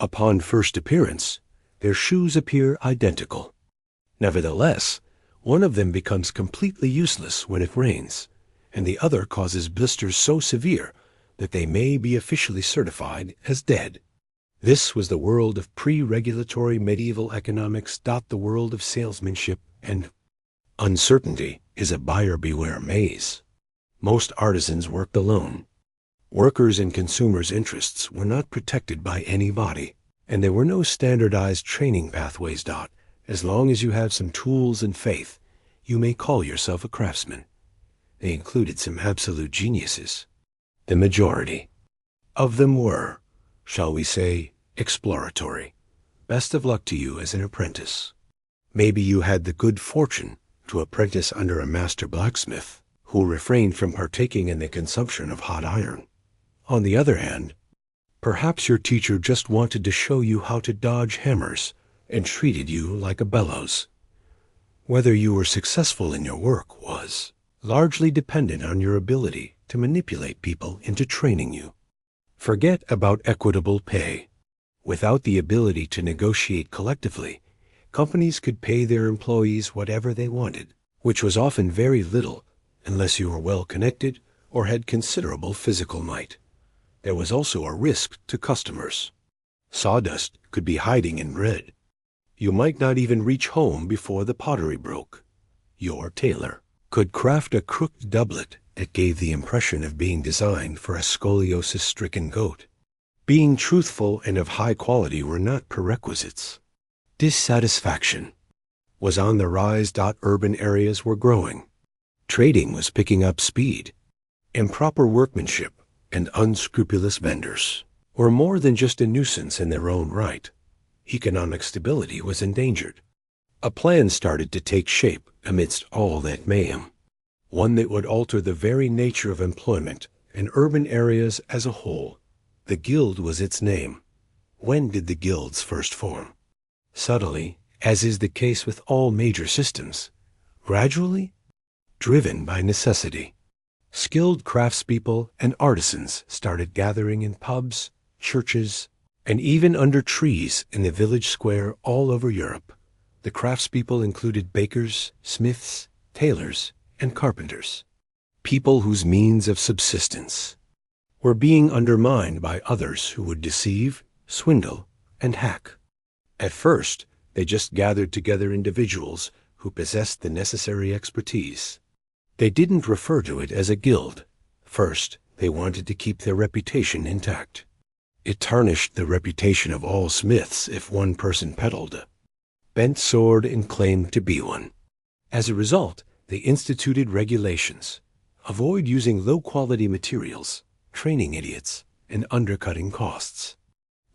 Upon first appearance, their shoes appear identical. Nevertheless, one of them becomes completely useless when it rains, and the other causes blisters so severe that they may be officially certified as dead. This was the world of pre-regulatory medieval economics. The world of salesmanship and uncertainty is a buyer beware maze. Most artisans worked alone. Workers' and consumers' interests were not protected by anybody, and there were no standardized training pathways. As long as you have some tools and faith, you may call yourself a craftsman. They included some absolute geniuses. The majority of them were, shall we say, exploratory. Best of luck to you as an apprentice. Maybe you had the good fortune to apprentice under a master blacksmith who refrained from partaking in the consumption of hot iron. On the other hand, perhaps your teacher just wanted to show you how to dodge hammers and treated you like a bellows. Whether you were successful in your work was largely dependent on your ability to manipulate people into training you. Forget about equitable pay. Without the ability to negotiate collectively, companies could pay their employees whatever they wanted, which was often very little unless you were well connected or had considerable physical might. There was also a risk to customers. Sawdust could be hiding in bread. You might not even reach home before the pottery broke. Your tailor could craft a crooked doublet that gave the impression of being designed for a scoliosis-stricken goat. Being truthful and of high quality were not prerequisites. Dissatisfaction was on the rise. Urban areas were growing. Trading was picking up speed. Improper workmanship and unscrupulous vendors were more than just a nuisance in their own right. Economic stability was endangered. A plan started to take shape amidst all that mayhem, one that would alter the very nature of employment in urban areas as a whole. The Guild was its name. When did the guilds first form? Subtly, as is the case with all major systems. Gradually, driven by necessity. Skilled craftspeople and artisans started gathering in pubs, churches, and even under trees in the village square all over Europe. The craftspeople included bakers, smiths, tailors, and carpenters. People whose means of subsistence were being undermined by others who would deceive, swindle, and hack. At first, they just gathered together individuals who possessed the necessary expertise. They didn't refer to it as a guild. First, they wanted to keep their reputation intact. It tarnished the reputation of all smiths if one person peddled a bent sword and claimed to be one. As a result, they instituted regulations. Avoid using low-quality materials, training idiots, and undercutting costs.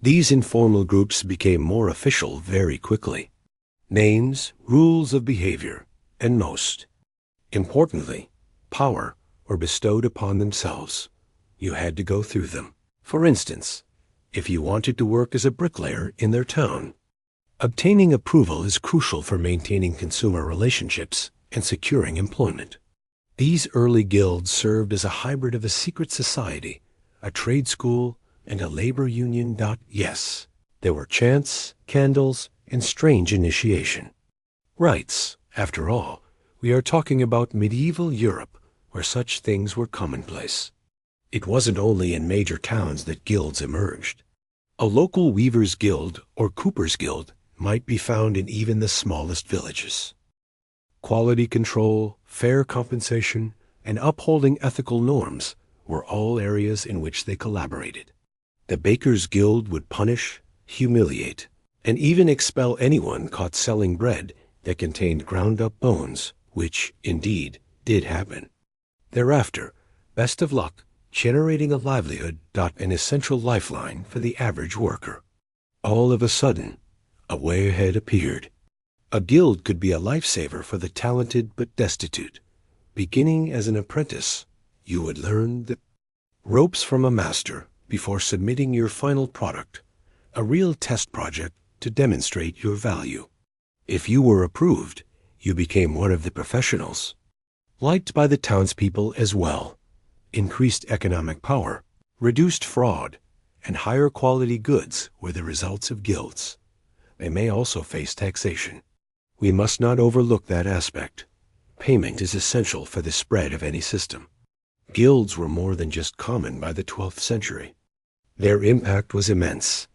These informal groups became more official very quickly. Names, rules of behavior, and most importantly, power were bestowed upon themselves. You had to go through them. For instance, if you wanted to work as a bricklayer in their town, obtaining approval is crucial for maintaining consumer relationships and securing employment. These early guilds served as a hybrid of a secret society, a trade school, and a labor union. Yes, there were chants, candles, and strange initiation. Rites, after all. We are talking about medieval Europe, where such things were commonplace. It wasn't only in major towns that guilds emerged. A local weaver's guild or cooper's guild might be found in even the smallest villages. Quality control, fair compensation, and upholding ethical norms were all areas in which they collaborated. The baker's guild would punish, humiliate, and even expel anyone caught selling bread that contained ground-up bones, which, indeed, did happen. Thereafter, best of luck generating a livelihood. An essential lifeline for the average worker. All of a sudden, a way ahead appeared. A guild could be a lifesaver for the talented but destitute. Beginning as an apprentice, you would learn the ropes from a master before submitting your final product, a real test project to demonstrate your value. If you were approved, you became one of the professionals. Liked by the townspeople as well. Increased economic power, reduced fraud, and higher quality goods were the results of guilds. They may also face taxation. We must not overlook that aspect. Payment is essential for the spread of any system. Guilds were more than just common by the 12th century. Their impact was immense.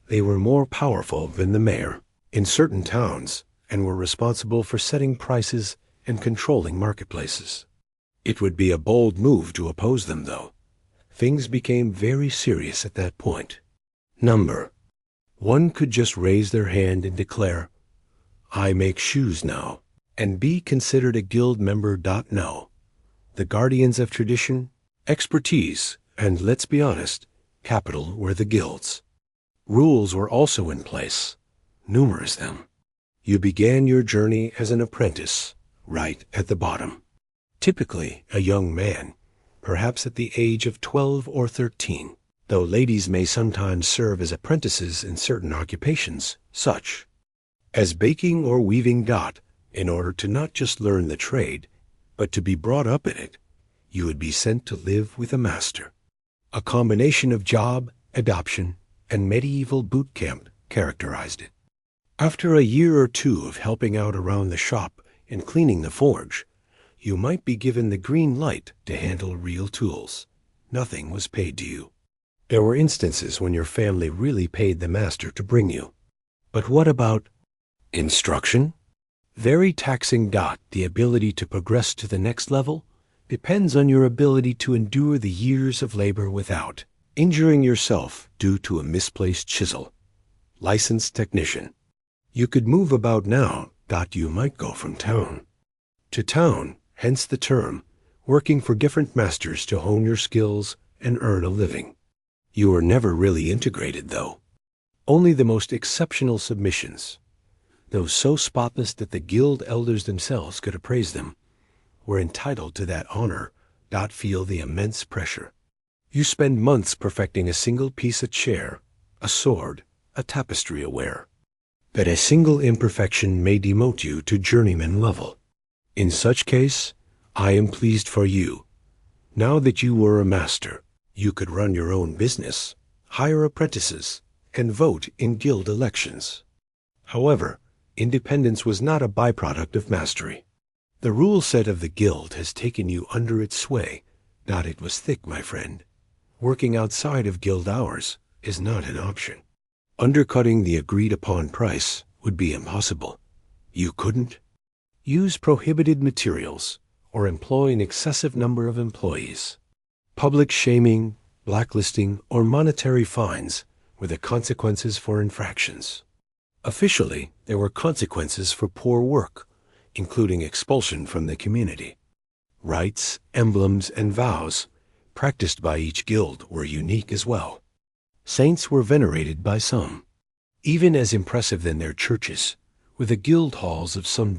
They were more powerful than the mayor in certain towns and were responsible for setting prices and controlling marketplaces. It would be a bold move to oppose them, though. Things became very serious at that point. One could just raise their hand and declare, "I make shoes now," and be considered a guild member. No. The guardians of tradition, expertise, and, let's be honest, capital were the guilds. Rules were also in place, numerous them. You began your journey as an apprentice, right at the bottom. Typically a young man, perhaps at the age of 12 or 13, though ladies may sometimes serve as apprentices in certain occupations, such as baking or weaving. In order to not just learn the trade, but to be brought up in it, you would be sent to live with a master. A combination of job, adoption, and medieval boot camp characterized it. After a year or two of helping out around the shop and cleaning the forge, You might be given the green light to handle real tools. Nothing was paid to you. There were instances when your family really paid the master to bring you. But what about instruction? Very taxing. The ability to progress to the next level depends on your ability to endure the years of labor without injuring yourself due to a misplaced chisel. Licensed technician. You could move about now. You might go from town to town, hence the term, working for different masters to hone your skills and earn a living. You were never really integrated, though. Only the most exceptional submissions, those so spotless that the guild elders themselves could appraise them, were entitled to that honor. Feel the immense pressure. You spend months perfecting a single piece of chair, a sword, a tapestry aware. But a single imperfection may demote you to journeyman level. In such case, I am pleased for you. Now that you were a master, you could run your own business, hire apprentices, and vote in guild elections. However, independence was not a byproduct of mastery. The rule set of the guild has taken you under its sway. It was thick, my friend. Working outside of guild hours is not an option. Undercutting the agreed-upon price would be impossible. You couldn't use prohibited materials or employ an excessive number of employees. Public shaming, blacklisting, or monetary fines were the consequences for infractions. Officially, there were consequences for poor work, including expulsion from the community. Rites, emblems, and vows practiced by each guild were unique as well. Saints were venerated by some, even as impressive than their churches, were the guild halls of some.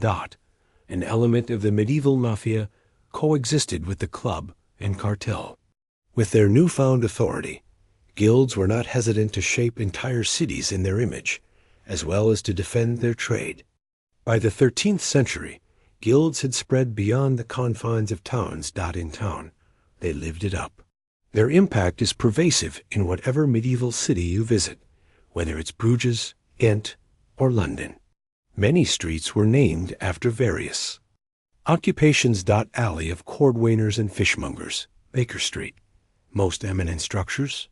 An element of the medieval mafia coexisted with the club and cartel. With their newfound authority, guilds were not hesitant to shape entire cities in their image, as well as to defend their trade. By the 13th century, guilds had spread beyond the confines of towns. In town, they lived it up. Their impact is pervasive in whatever medieval city you visit, whether it's Bruges, Ghent, or London. Many streets were named after various occupations. Alley of cordwainers and fishmongers, Baker Street. Most eminent structures,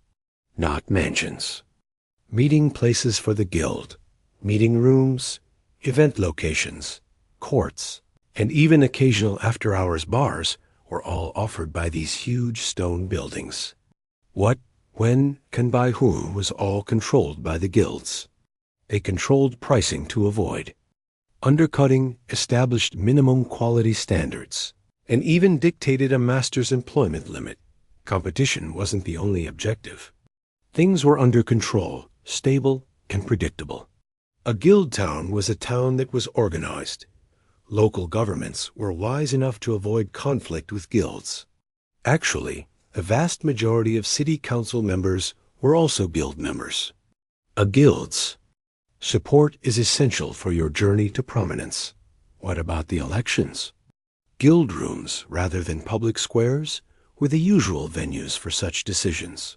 not mansions. Meeting places for the guild, meeting rooms, event locations, courts, and even occasional after-hours bars were all offered by these huge stone buildings. What, when, and by whom was all controlled by the guilds. They controlled pricing to avoid undercutting, established minimum quality standards, and even dictated a master's employment limit. Competition wasn't the only objective. Things were under control, stable, and predictable. A guild town was a town that was organized. Local governments were wise enough to avoid conflict with guilds. Actually, the vast majority of city council members were also guild members. A guild's support is essential for your journey to prominence. What about the elections? Guild rooms, rather than public squares, were the usual venues for such decisions.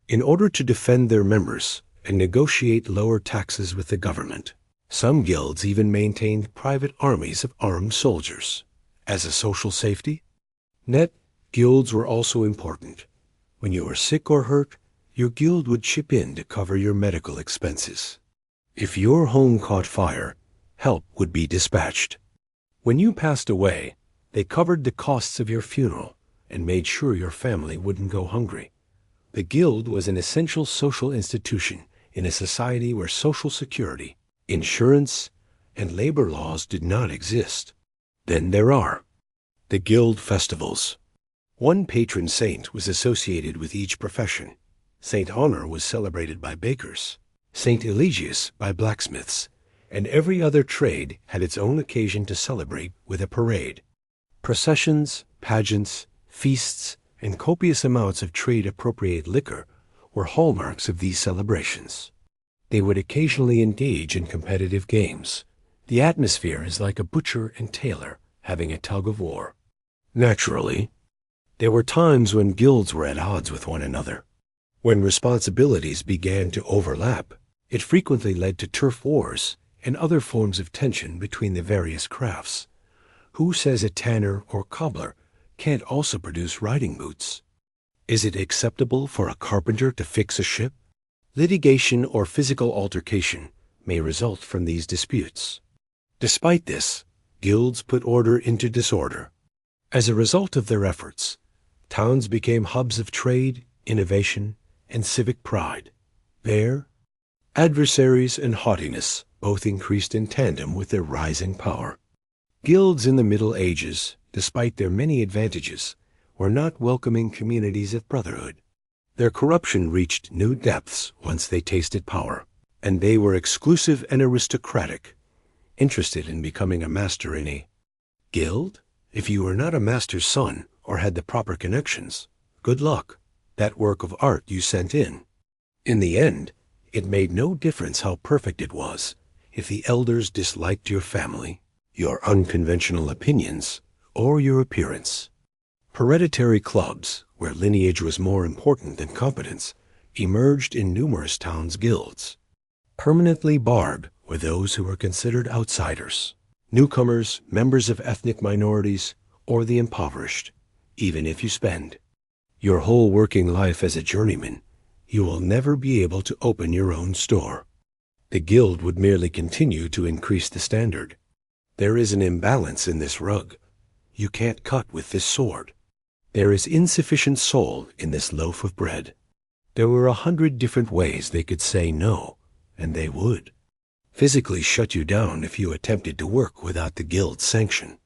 In order to defend their members and negotiate lower taxes with the government, some guilds even maintained private armies of armed soldiers. As a social safety net, guilds were also important. When you were sick or hurt, your guild would chip in to cover your medical expenses. If your home caught fire, help would be dispatched. When you passed away, they covered the costs of your funeral and made sure your family wouldn't go hungry. The guild was an essential social institution in a society where social security, insurance, and labor laws did not exist. Then there are the guild festivals. One patron saint was associated with each profession. Saint Honor was celebrated by bakers, Saint Eligius by blacksmiths, and every other trade had its own occasion to celebrate with a parade. Processions, pageants, feasts, and copious amounts of trade-appropriate liquor were hallmarks of these celebrations. They would occasionally engage in competitive games. The atmosphere is like a butcher and tailor having a tug-of-war. Naturally, there were times when guilds were at odds with one another. When responsibilities began to overlap, it frequently led to turf wars and other forms of tension between the various crafts. Who says a tanner or cobbler can't also produce riding boots? Is it acceptable for a carpenter to fix a ship? Litigation or physical altercation may result from these disputes. Despite this, guilds put order into disorder. As a result of their efforts, towns became hubs of trade, innovation, and civic pride. There, adversaries and haughtiness both increased in tandem with their rising power. Guilds in the Middle Ages, despite their many advantages, were not welcoming communities of brotherhood. Their corruption reached new depths once they tasted power, and they were exclusive and aristocratic, interested in becoming a master in a guild. If you were not a master's son or had the proper connections, good luck. That work of art you sent in. In the end, it made no difference how perfect it was if the elders disliked your family, your unconventional opinions, or your appearance. Hereditary clubs, where lineage was more important than competence, emerged in numerous towns' guilds. Permanently barred were those who were considered outsiders, newcomers, members of ethnic minorities, or the impoverished. Even if you spend your whole working life as a journeyman, you will never be able to open your own store. The guild would merely continue to increase the standard. There is an imbalance in this rug. You can't cut with this sword. There is insufficient soul in this loaf of bread. There were 100 different ways they could say no, and they would physically shut you down if you attempted to work without the guild's sanction.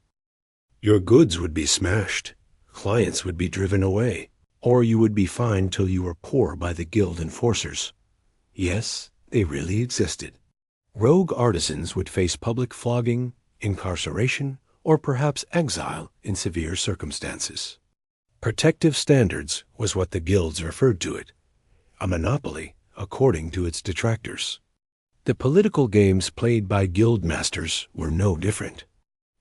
Your goods would be smashed, clients would be driven away, or you would be fined till you were poor by the guild enforcers. Yes, they really existed. Rogue artisans would face public flogging, incarceration, or perhaps exile in severe circumstances. Protective standards was what the guilds referred to it, a monopoly according to its detractors. The political games played by guild masters were no different.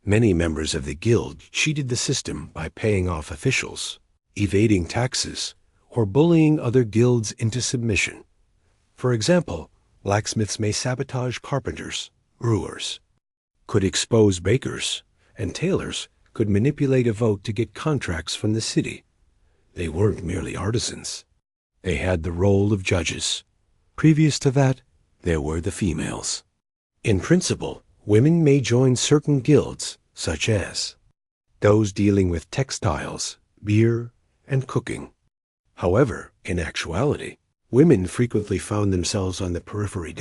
Many members of the guild cheated the system by paying off officials, evading taxes, or bullying other guilds into submission. For example, blacksmiths may sabotage carpenters, brewers, could expose bakers, and tailors could manipulate a vote to get contracts from the city. They weren't merely artisans. They had the role of judges. Previous to that, there were the females. In principle, women may join certain guilds, such as those dealing with textiles, beer, and cooking. However, in actuality, women frequently found themselves on the periphery.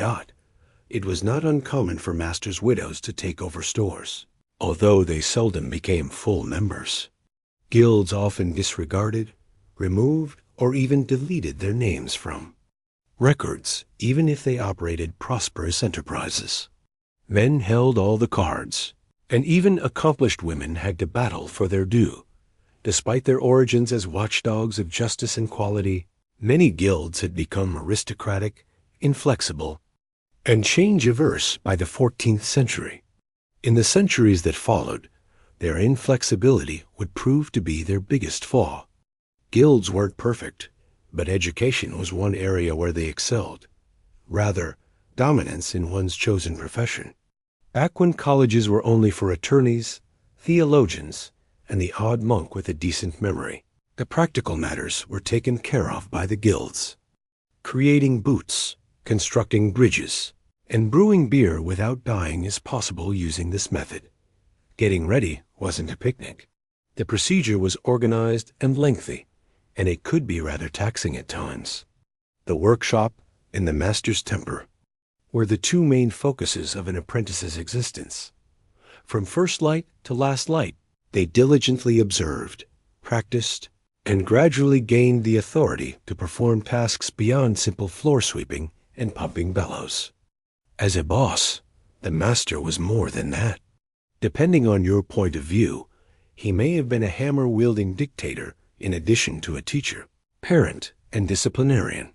It was not uncommon for masters' widows to take over stores, although they seldom became full members. Guilds often disregarded, removed, or even deleted their names from records, even if they operated prosperous enterprises. Men held all the cards, and even accomplished women had to battle for their due. Despite their origins as watchdogs of justice and quality, many guilds had become aristocratic, inflexible, and change-averse by the 14th century. In the centuries that followed, their inflexibility would prove to be their biggest flaw. Guilds weren't perfect, but education was one area where they excelled. Rather, dominance in one's chosen profession. Back when colleges were only for attorneys, theologians, and the odd monk with a decent memory, the practical matters were taken care of by the guilds. Creating boots, constructing bridges, and brewing beer without dying is possible using this method. Getting ready wasn't a picnic. The procedure was organized and lengthy, and it could be rather taxing at times. The workshop and the master's temper were the two main focuses of an apprentice's existence. From first light to last light, they diligently observed, practiced, and gradually gained the authority to perform tasks beyond simple floor sweeping and pumping bellows. As a boss, the master was more than that. Depending on your point of view, he may have been a hammer-wielding dictator in addition to a teacher, parent, and disciplinarian.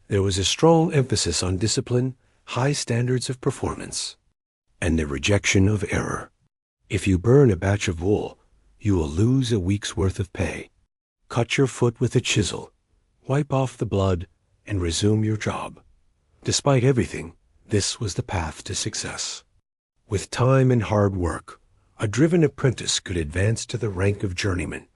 There was a strong emphasis on discipline, high standards of performance, and the rejection of error. If you burn a batch of wool, you will lose a week's worth of pay. Cut your foot with a chisel, wipe off the blood, and resume your job. Despite everything, this was the path to success. With time and hard work, A driven apprentice could advance to the rank of journeyman,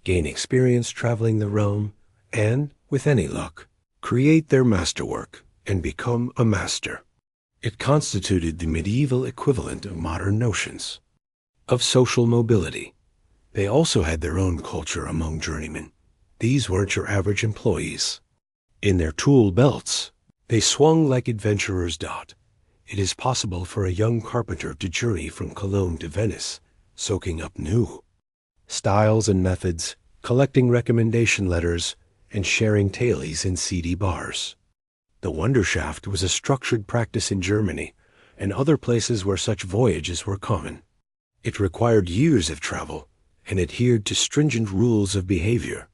gain experience traveling the realm, and, with any luck, create their masterwork and become a master. It constituted the medieval equivalent of modern notions of social mobility. They also had their own culture among journeymen. These weren't your average employees. In their tool belts, they swung like adventurers. It is possible for a young carpenter to journey from Cologne to Venice, soaking up new styles and methods, collecting recommendation letters, and sharing tailies in seedy bars. The Wunderschaft was a structured practice in Germany and other places where such voyages were common. It required years of travel and adhered to stringent rules of behavior.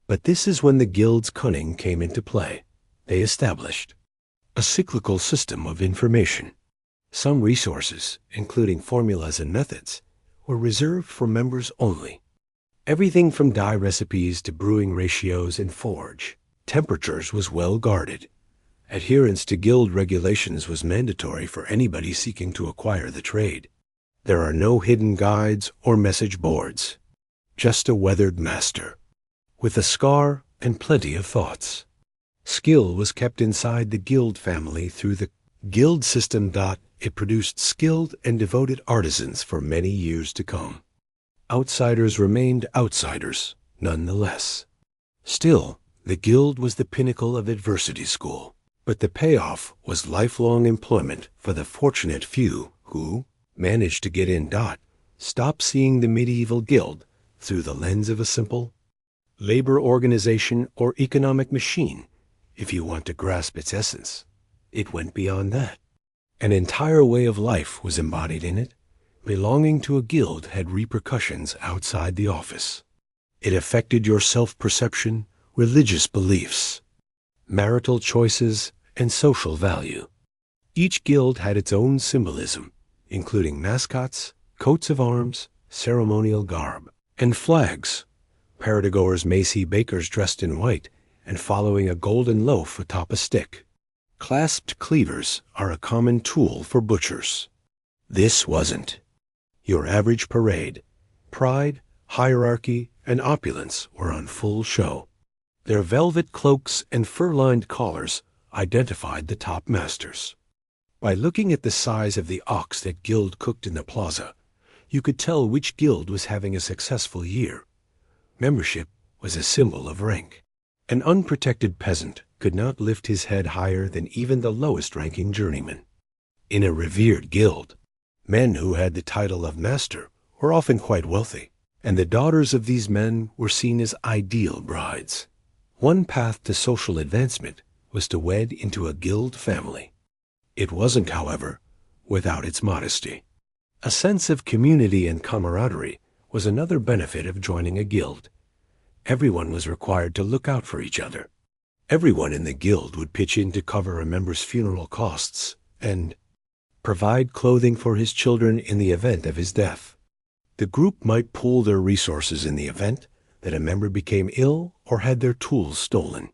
But this is when the guild's cunning came into play. They established a cyclical system of information. Some resources, including formulas and methods, were reserved for members only. Everything from dye recipes to brewing ratios and forge temperatures was well guarded. Adherence to guild regulations was mandatory for anybody seeking to acquire the trade. There are no hidden guides or message boards. Just a weathered master, with a scar and plenty of thoughts. Skill was kept inside the guild family through the guild system. It produced skilled and devoted artisans for many years to come. Outsiders remained outsiders, nonetheless. Still, the guild was the pinnacle of adversity school, but the payoff was lifelong employment for the fortunate few who managed to get in. Stop seeing the medieval guild through the lens of a simple labor organization or economic machine. If you want to grasp its essence, it went beyond that. An entire way of life was embodied in it. Belonging to a guild had repercussions outside the office. It affected your self-perception, religious beliefs, marital choices, and social value. Each guild had its own symbolism, including mascots, coats of arms, ceremonial garb, and flags. Partygoers may see bakers dressed in white and following a golden loaf atop a stick. Clasped cleavers are a common tool for butchers. This wasn't your average parade. Pride, hierarchy, and opulence were on full show. Their velvet cloaks and fur-lined collars identified the top masters. By looking at the size of the ox that guild cooked in the plaza, you could tell which guild was having a successful year. Membership was a symbol of rank. An unprotected peasant could not lift his head higher than even the lowest-ranking journeyman. In a revered guild, men who had the title of master were often quite wealthy, and the daughters of these men were seen as ideal brides. One path to social advancement was to wed into a guild family. It wasn't, however, without its modesty. A sense of community and camaraderie was another benefit of joining a guild. Everyone was required to look out for each other. Everyone in the guild would pitch in to cover a member's funeral costs and provide clothing for his children in the event of his death. The group might pool their resources in the event that a member became ill or had their tools stolen.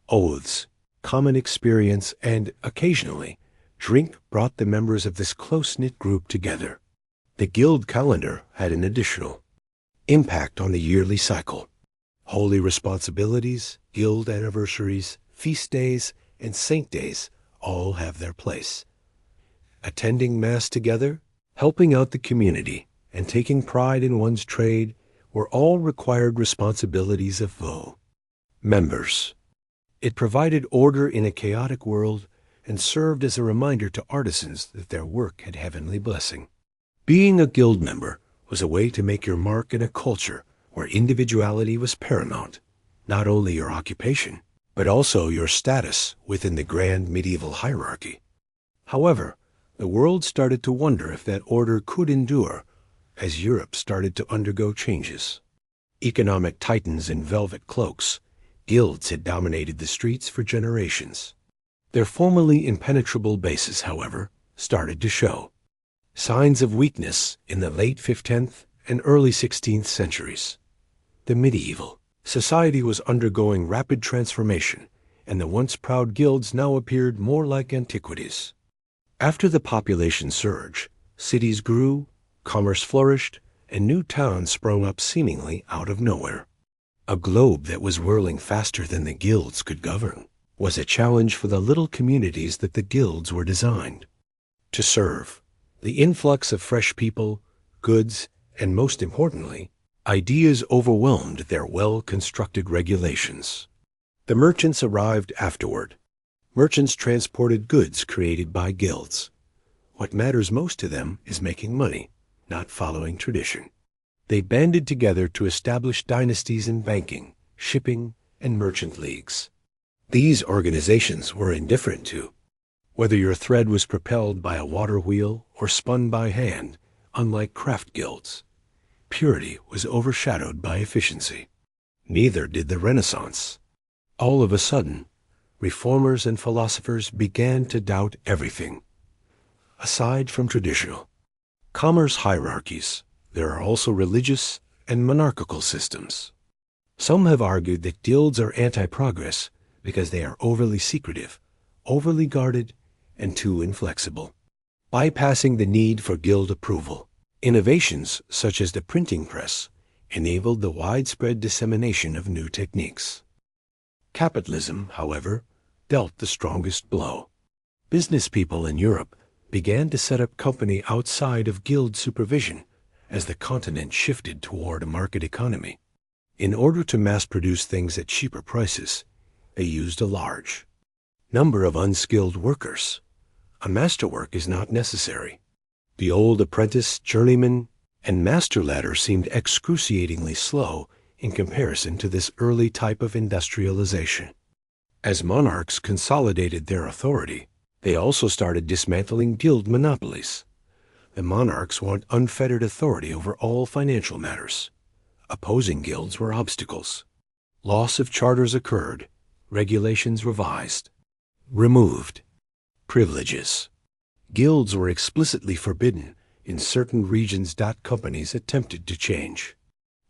Oaths, common experience, and, occasionally, drink brought the members of this close-knit group together. The guild calendar had an additional impact on the yearly cycle. Holy responsibilities, guild anniversaries, feast days, and saint days all have their place. Attending Mass together, helping out the community, and taking pride in one's trade were all required responsibilities of members. It provided order in a chaotic world and served as a reminder to artisans that their work had heavenly blessing. Being a guild member was a way to make your mark in a culture where individuality was paramount, not only your occupation, but also your status within the grand medieval hierarchy. However, the world started to wonder if that order could endure as Europe started to undergo changes. Economic titans in velvet cloaks, guilds had dominated the streets for generations. Their formerly impenetrable bases, however, started to show signs of weakness in the late 15th and early 16th centuries. The medieval society was undergoing rapid transformation, and the once proud guilds now appeared more like antiquities. After the population surge, cities grew, Commerce flourished, and new towns sprung up seemingly out of nowhere. A globe that was whirling faster than the guilds could govern was a challenge for the little communities that the guilds were designed to serve. The influx of fresh people, goods, and most importantly, ideas overwhelmed their well-constructed regulations. The merchants arrived afterward. Merchants transported goods created by guilds. What matters most to them is making money, not following tradition. They banded together to establish dynasties in banking, shipping, and merchant leagues. These organizations were indifferent to whether your thread was propelled by a water wheel or spun by hand. Unlike craft guilds, purity was overshadowed by efficiency. Neither did the Renaissance. All of a sudden, reformers and philosophers began to doubt everything. Aside from traditional commerce hierarchies, there are also religious and monarchical systems. Some have argued that guilds are anti-progress because they are overly secretive, overly guarded, and too inflexible. Bypassing the need for guild approval, innovations such as the printing press enabled the widespread dissemination of new techniques. Capitalism, however, dealt the strongest blow. Business people in Europe began to set up company outside of guild supervision as the continent shifted toward a market economy. In order to mass-produce things at cheaper prices, they used a large number of unskilled workers. A masterwork is not necessary. The old apprentice, journeyman, and master ladder seemed excruciatingly slow in comparison to this early type of industrialization. As monarchs consolidated their authority, they also started dismantling guild monopolies. The monarchs want unfettered authority over all financial matters. Opposing guilds were obstacles. Loss of charters occurred, regulations revised, removed. Privileges. Guilds were explicitly forbidden in certain regions. Companies attempted to change.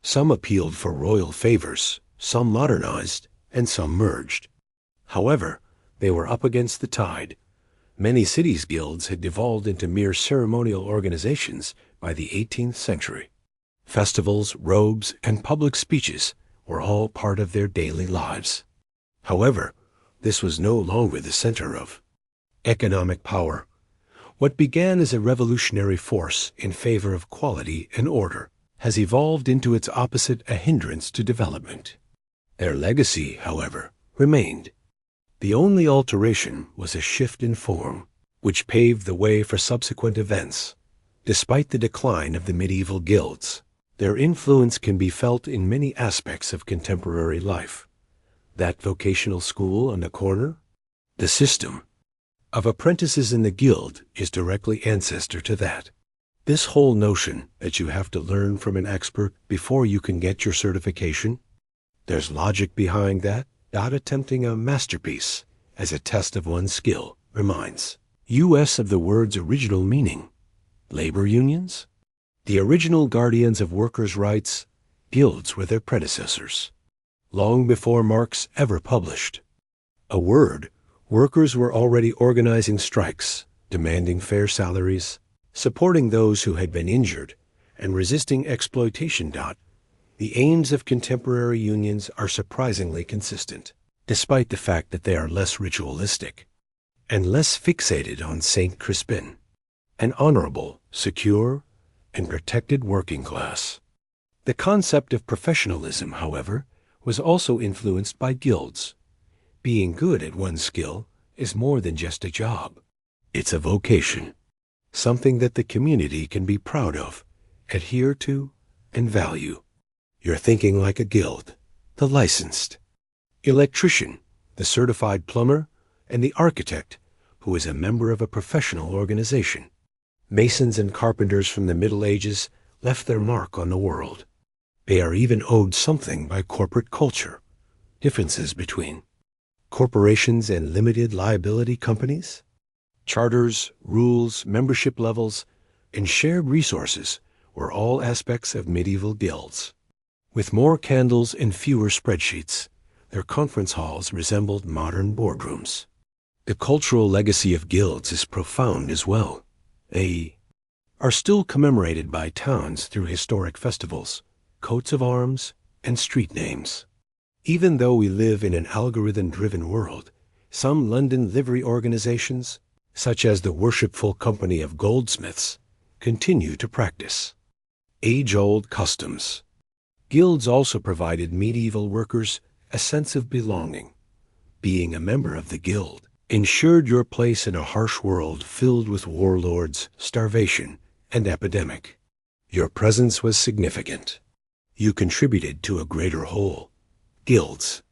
Some appealed for royal favors, some modernized, and some merged. However, they were up against the tide. Many cities' guilds had devolved into mere ceremonial organizations by the 18th century. Festivals, robes, and public speeches were all part of their daily lives. However, this was no longer the center of economic power. What began as a revolutionary force in favor of quality and order has evolved into its opposite, a hindrance to development. Their legacy, however, remained. The only alteration was a shift in form, which paved the way for subsequent events. Despite the decline of the medieval guilds, their influence can be felt in many aspects of contemporary life. That vocational school on the corner? The system of apprentices in the guild is directly ancestor to that. This whole notion that you have to learn from an expert before you can get your certification, there's logic behind that. Not attempting a masterpiece as a test of one's skill reminds us of the word's original meaning. Labor unions? The original guardians of workers' rights, guilds were their predecessors. Long before Marx ever published a word, workers were already organizing strikes, demanding fair salaries, supporting those who had been injured, and resisting exploitation. The aims of contemporary unions are surprisingly consistent, despite the fact that they are less ritualistic and less fixated on Saint Crispin, an honorable, secure, and protected working class. The concept of professionalism, however, was also influenced by guilds. Being good at one's skill is more than just a job. It's a vocation, something that the community can be proud of, adhere to, and value. You're thinking like a guild, the licensed electrician, the certified plumber, and the architect who is a member of a professional organization. Masons and carpenters from the Middle Ages left their mark on the world. They are even owed something by corporate culture. Differences between corporations and limited liability companies, charters, rules, membership levels, and shared resources were all aspects of medieval guilds. With more candles and fewer spreadsheets, their conference halls resembled modern boardrooms. The cultural legacy of guilds is profound as well. A are still commemorated by towns through historic festivals, coats of arms, and street names. Even though we live in an algorithm-driven world, some London livery organizations, such as the Worshipful Company of Goldsmiths, continue to practice age-old customs. Guilds also provided medieval workers a sense of belonging. Being a member of the guild ensured your place in a harsh world filled with warlords, starvation, and epidemic. Your presence was significant. You contributed to a greater whole. Guilds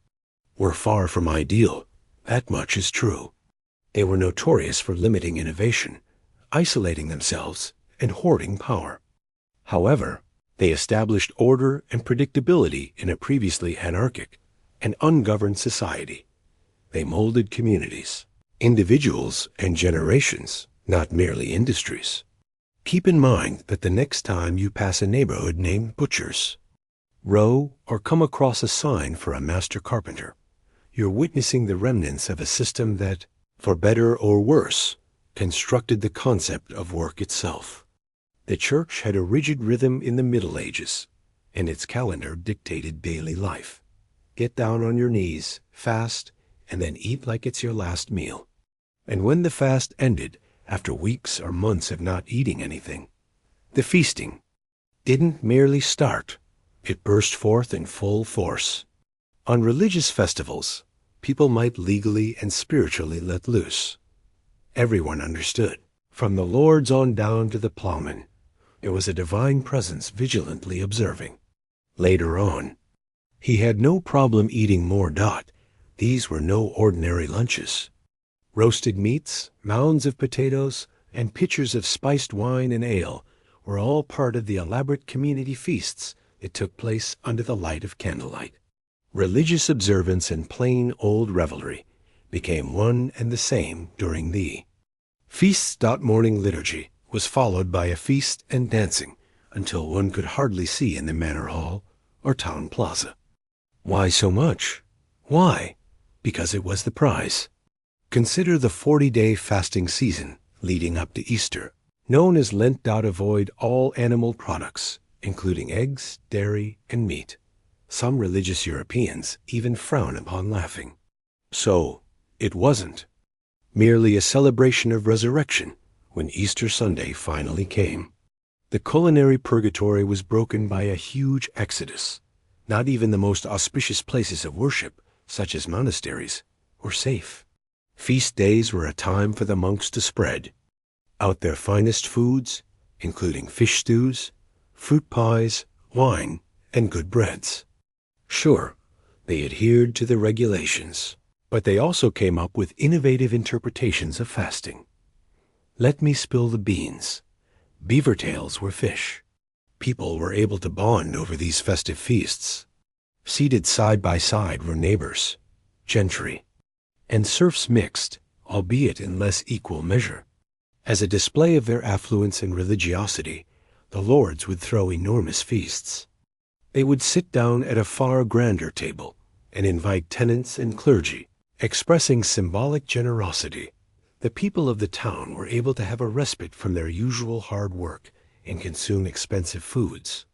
were far from ideal, that much is true. They were notorious for limiting innovation, isolating themselves, and hoarding power. However, they established order and predictability in a previously anarchic and ungoverned society. They molded communities, individuals, and generations, not merely industries. Keep in mind that the next time you pass a neighborhood named Butcher's, row or come across a sign for a master carpenter, you're witnessing the remnants of a system that, for better or worse, constructed the concept of work itself. The church had a rigid rhythm in the Middle Ages, and its calendar dictated daily life. Get down on your knees, fast, and then eat like it's your last meal. And when the fast ended, after weeks or months of not eating anything, the feasting didn't merely start, it burst forth in full force. On religious festivals, people might legally and spiritually let loose. Everyone understood, from the lords on down to the plowmen. There was a divine presence vigilantly observing. Later on, he had no problem eating more dot. These were no ordinary lunches. Roasted meats, mounds of potatoes, and pitchers of spiced wine and ale were all part of the elaborate community feasts that took place under the light of candlelight. Religious observance and plain old revelry became one and the same during the feasts. Morning liturgy was followed by a feast and dancing until one could hardly see in the manor hall or town plaza. Why so much? Why? Because it was the prize. Consider the 40-day fasting season leading up to Easter, known as Lent. Avoid all animal products, including eggs, dairy, and meat. Some religious Europeans even frown upon laughing. So, it wasn't merely a celebration of resurrection when Easter Sunday finally came. The culinary purgatory was broken by a huge exodus. Not even the most auspicious places of worship, such as monasteries, were safe. Feast days were a time for the monks to spread out their finest foods, including fish stews, fruit pies, wine, and good breads. Sure, they adhered to the regulations, but they also came up with innovative interpretations of fasting. Let me spill the beans. Beaver tails were fish. People were able to bond over these festive feasts. Seated side by side were neighbors, gentry, and serfs mixed, albeit in less equal measure. As a display of their affluence and religiosity, the lords would throw enormous feasts. They would sit down at a far grander table and invite tenants and clergy, expressing symbolic generosity. The people of the town were able to have a respite from their usual hard work and consume expensive foods.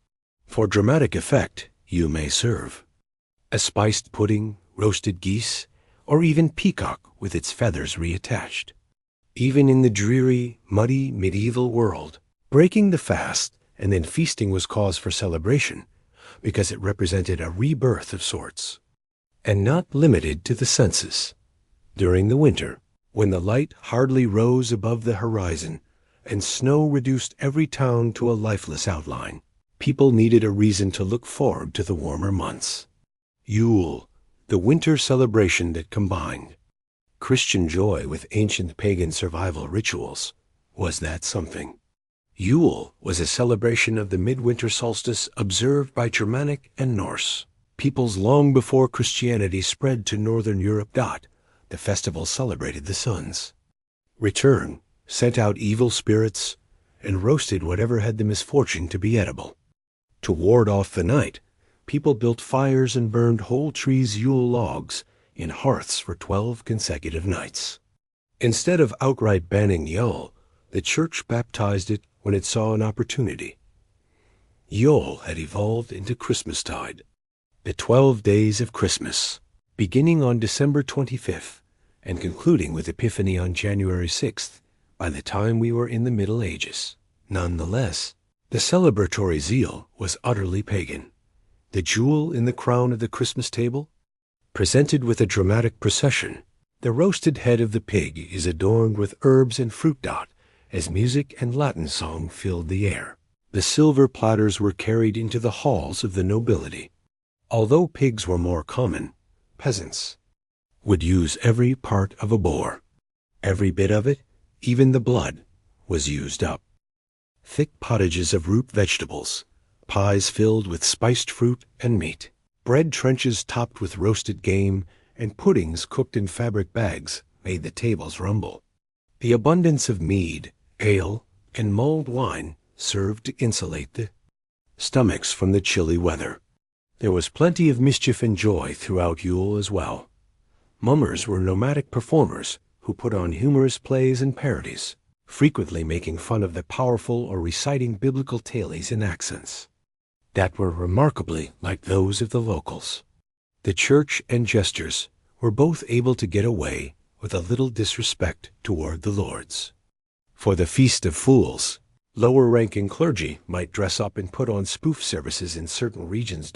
For dramatic effect, you may serve a spiced pudding, roasted geese, or even peacock with its feathers reattached. Even in the dreary, muddy medieval world, breaking the fast and then feasting was cause for celebration because it represented a rebirth of sorts, and not limited to the senses. During the winter, when the light hardly rose above the horizon and snow reduced every town to a lifeless outline, people needed a reason to look forward to the warmer months. Yule, the winter celebration that combined Christian joy with ancient pagan survival rituals, was that something. Yule was a celebration of the midwinter solstice observed by Germanic and Norse peoples long before Christianity spread to northern Europe. The festival celebrated the sun's return, sent out evil spirits, and roasted whatever had the misfortune to be edible. To ward off the night, people built fires and burned whole trees' Yule logs in hearths for 12 consecutive nights. Instead of outright banning Yule, the church baptized it when it saw an opportunity. Yule had evolved into Christmastide, the 12 days of Christmas, beginning on December 25th and concluding with Epiphany on January 6th by the time we were in the Middle Ages. Nonetheless, the celebratory zeal was utterly pagan. The jewel in the crown of the Christmas table, presented with a dramatic procession, the roasted head of the pig is adorned with herbs and fruit dot as music and Latin song filled the air. The silver platters were carried into the halls of the nobility. Although pigs were more common, peasants would use every part of a boar. Every bit of it, even the blood, was used up. Thick pottages of root vegetables, pies filled with spiced fruit and meat, bread trenches topped with roasted game, and puddings cooked in fabric bags made the tables rumble. The abundance of mead, ale, and mulled wine served to insulate the stomachs from the chilly weather. There was plenty of mischief and joy throughout Yule as well. Mummers were nomadic performers who put on humorous plays and parodies, frequently making fun of the powerful or reciting biblical tales in accents that were remarkably like those of the locals. The church and jesters were both able to get away with a little disrespect toward the lords. For the Feast of Fools, lower-ranking clergy might dress up and put on spoof services in certain regions.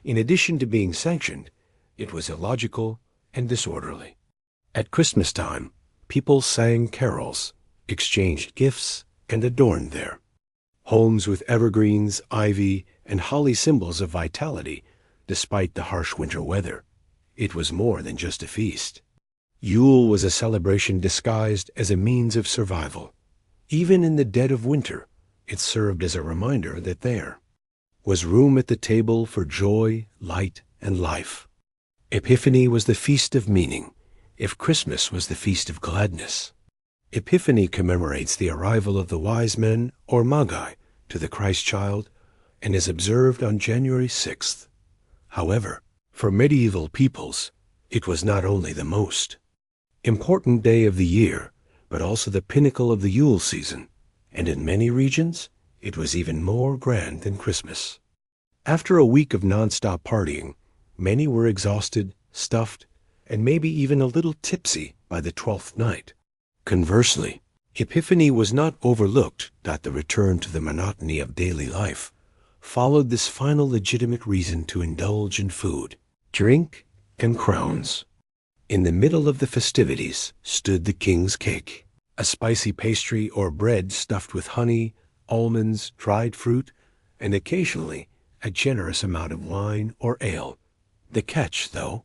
In addition to being sanctioned, it was illogical and disorderly. At Christmas time, people sang carols, exchanged gifts, and adorned their homes with evergreens, ivy, and holly symbols of vitality. Despite the harsh winter weather, it was more than just a feast. Yule was a celebration disguised as a means of survival. Even in the dead of winter, it served as a reminder that there was room at the table for joy, light, and life. Epiphany was the feast of meaning, if Christmas was the feast of gladness. Epiphany commemorates the arrival of the wise men, or magi, to the Christ child, and is observed on January 6th. However, for medieval peoples, it was not only the most important day of the year, but also the pinnacle of the Yule season, and in many regions, it was even more grand than Christmas. After a week of non-stop partying, many were exhausted, stuffed, and maybe even a little tipsy by the 12th night. Conversely, Epiphany was not overlooked that the return to the monotony of daily life followed this final legitimate reason to indulge in food, drink, and crowns. In the middle of the festivities stood the king's cake, a spicy pastry or bread stuffed with honey, almonds, dried fruit, and occasionally a generous amount of wine or ale. The catch, though,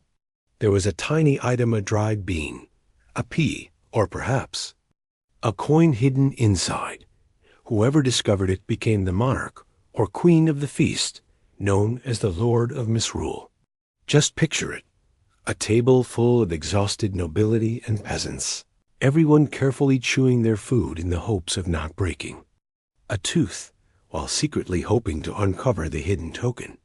there was a tiny item of dried bean, a pea, or perhaps a coin hidden inside. Whoever discovered it became the monarch or queen of the feast, known as the Lord of Misrule. Just picture it, a table full of exhausted nobility and peasants, everyone carefully chewing their food in the hopes of not breaking a tooth, while secretly hoping to uncover the hidden token.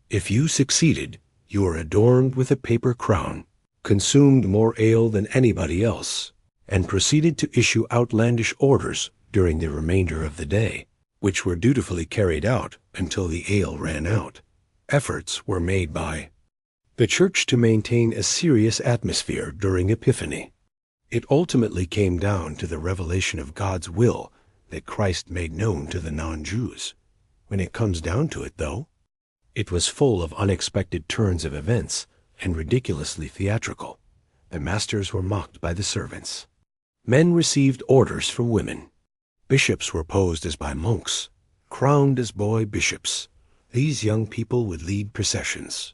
If you succeeded, you were adorned with a paper crown, consumed more ale than anybody else, and proceeded to issue outlandish orders during the remainder of the day, which were dutifully carried out until the ale ran out. Efforts were made by the church to maintain a serious atmosphere during Epiphany. It ultimately came down to the revelation of God's will that Christ made known to the non-Jews. When it comes down to it, though, it was full of unexpected turns of events and ridiculously theatrical. The masters were mocked by the servants. Men received orders from women. Bishops were posed as by monks, crowned as boy bishops. These young people would lead processions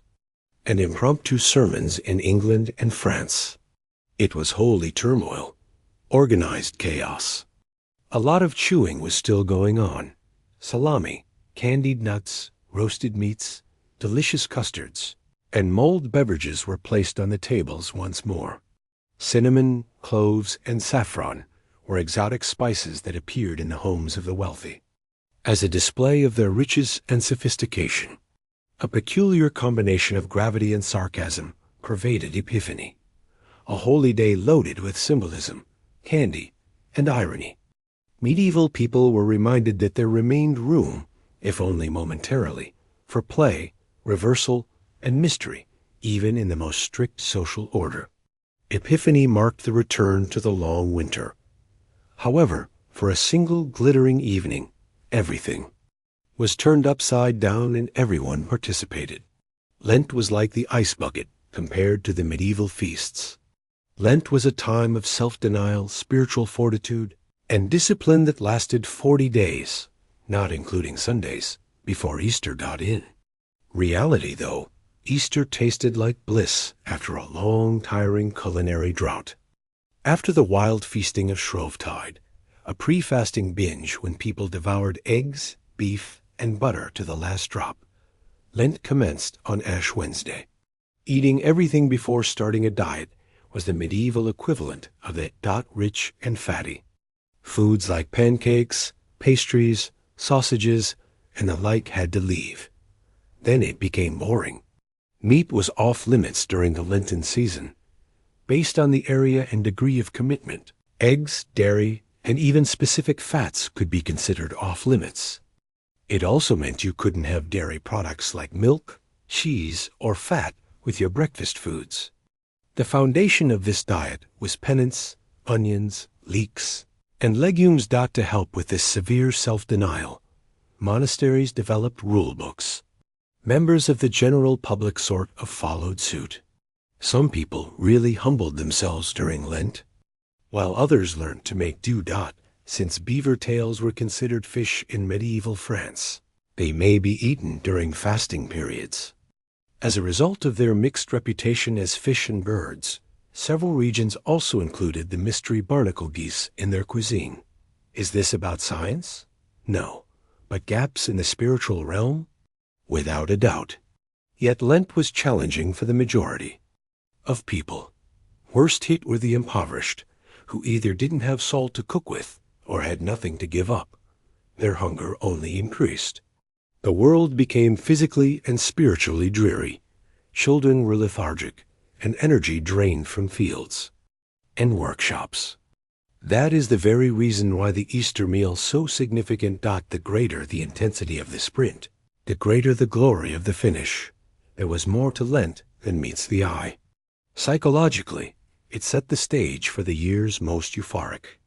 and impromptu sermons in England and France. It was holy turmoil, organized chaos. A lot of chewing was still going on. Salami, candied nuts, roasted meats, delicious custards, and mulled beverages were placed on the tables once more. Cinnamon, cloves, and saffron were exotic spices that appeared in the homes of the wealthy as a display of their riches and sophistication. A peculiar combination of gravity and sarcasm pervaded Epiphany, a holy day loaded with symbolism, candy, and irony. Medieval people were reminded that there remained room, if only momentarily, for play, reversal, and mystery, even in the most strict social order. Epiphany marked the return to the long winter. However, for a single glittering evening, everything was turned upside down and everyone participated. Lent was like the ice bucket compared to the medieval feasts. Lent was a time of self-denial, spiritual fortitude, and discipline that lasted 40 days, not including Sundays, before Easter got in. Reality, though, Easter tasted like bliss after a long, tiring culinary drought. After the wild feasting of Shrovetide, a pre-fasting binge when people devoured eggs, beef, and butter to the last drop, Lent commenced on Ash Wednesday. Eating everything before starting a diet was the medieval equivalent of the rich and fatty. Foods like pancakes, pastries, sausages, and the like had to leave. Then it became boring. Meat was off limits during the Lenten season. Based on the area and degree of commitment, eggs, dairy, and even specific fats could be considered off limits. It also meant you couldn't have dairy products like milk, cheese, or fat with your breakfast foods. The foundation of this diet was penance, onions, leeks, and legumes. To help with this severe self-denial, monasteries developed rule books. Members of the general public sort of followed suit. Some people really humbled themselves during Lent, while others learned to make do. Since beaver tails were considered fish in medieval France, they may be eaten during fasting periods. As a result of their mixed reputation as fish and birds, several regions also included the mystery barnacle geese in their cuisine. Is this about science? No. But gaps in the spiritual realm? Without a doubt. Yet Lent was challenging for the majority of people. Worst hit were the impoverished, who either didn't have salt to cook with or had nothing to give up. Their hunger only increased. The world became physically and spiritually dreary. Children were lethargic, and energy drained from fields and workshops. That is the very reason why the Easter meal so significant. The greater the intensity of the sprint, the greater the glory of the finish. There was more to Lent than meets the eye. Psychologically, it set the stage for the year's most euphoric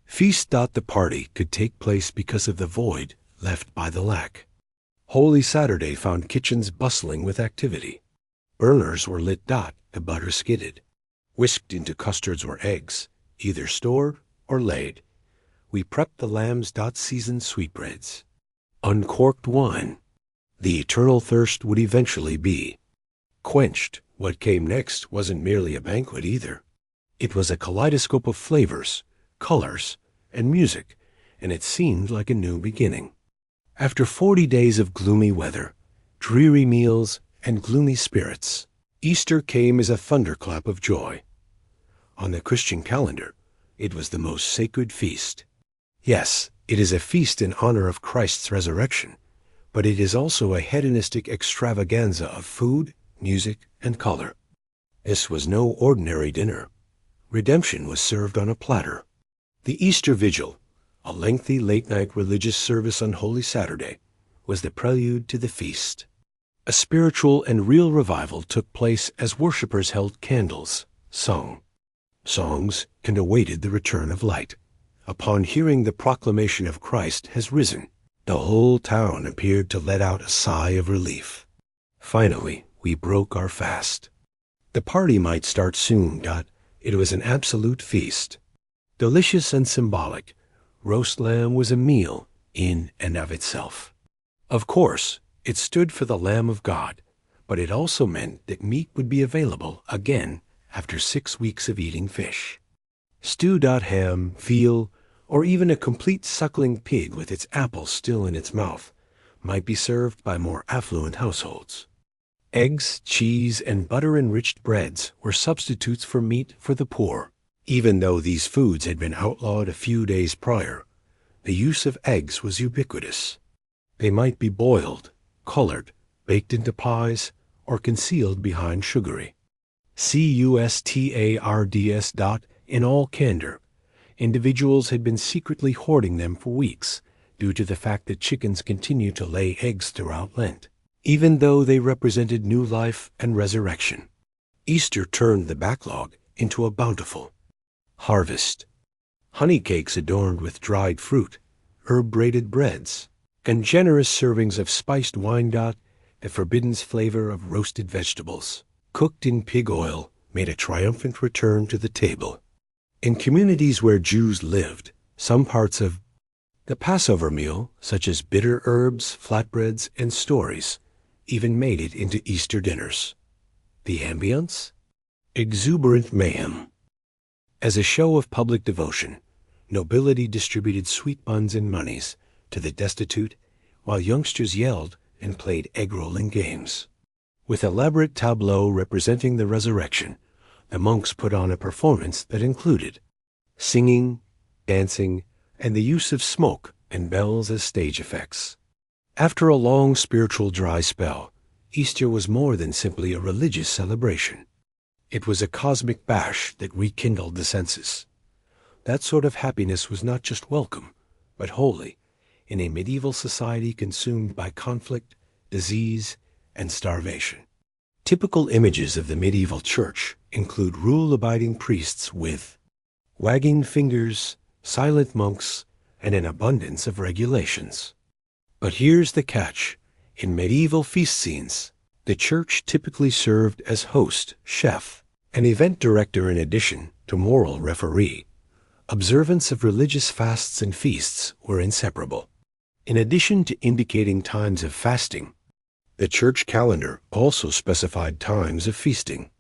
feast. The party could take place because of the void left by the lack. Holy Saturday found kitchens bustling with activity. Burners were lit. The butter skidded. Whisked into custards or eggs, either stored or laid. We prepped the lamb's. Seasoned sweetbreads. Uncorked wine. The eternal thirst would eventually be quenched. What came next wasn't merely a banquet either. It was a kaleidoscope of flavors, colors, and music, and it seemed like a new beginning. After 40 days of gloomy weather, dreary meals, and gloomy spirits, Easter came as a thunderclap of joy. On the Christian calendar, it was the most sacred feast. Yes, it is a feast in honor of Christ's resurrection, but it is also a hedonistic extravaganza of food, music, and color. This was no ordinary dinner. Redemption was served on a platter. The Easter Vigil, a lengthy late-night religious service on Holy Saturday, was the prelude to the feast. A spiritual and real revival took place as worshippers held candles, sung songs, and awaited the return of light. Upon hearing the proclamation of Christ has risen, the whole town appeared to let out a sigh of relief. Finally, we broke our fast. The party might start soon. It was an absolute feast. Delicious and symbolic, roast lamb was a meal in and of itself. Of course, it stood for the Lamb of God, but it also meant that meat would be available again after 6 weeks of eating fish. Stewed ham, veal, or even a complete suckling pig with its apple still in its mouth might be served by more affluent households. Eggs, cheese, and butter-enriched breads were substitutes for meat for the poor. Even though these foods had been outlawed a few days prior, the use of eggs was ubiquitous. They might be boiled, colored, baked into pies, or concealed behind sugary. Custards. In all candor, Individuals had been secretly hoarding them for weeks due to the fact that chickens continue to lay eggs throughout Lent, even though they represented new life and resurrection. Easter turned the backlog into a bountiful harvest. Honey cakes adorned with dried fruit, herb-braided breads, and generous servings of spiced wine, the forbidden flavor of roasted vegetables, cooked in pig oil, made a triumphant return to the table. In communities where Jews lived, some parts of the Passover meal, such as bitter herbs, flatbreads, and stories, even made it into Easter dinners. The ambience? Exuberant mayhem. As a show of public devotion, nobility distributed sweet buns and monies to the destitute, while youngsters yelled and played egg-rolling games. With elaborate tableaux representing the resurrection, the monks put on a performance that included singing, dancing, and the use of smoke and bells as stage effects. After a long spiritual dry spell, Easter was more than simply a religious celebration. It was a cosmic bash that rekindled the senses. That sort of happiness was not just welcome, but holy, in a medieval society consumed by conflict, disease, and starvation. Typical images of the medieval church include rule-abiding priests with wagging fingers, silent monks, and an abundance of regulations. But here's the catch. In medieval feast scenes, the church typically served as host, chef, and event director in addition to moral referee. Observance of religious fasts and feasts were inseparable. In addition to indicating times of fasting, the church calendar also specified times of feasting.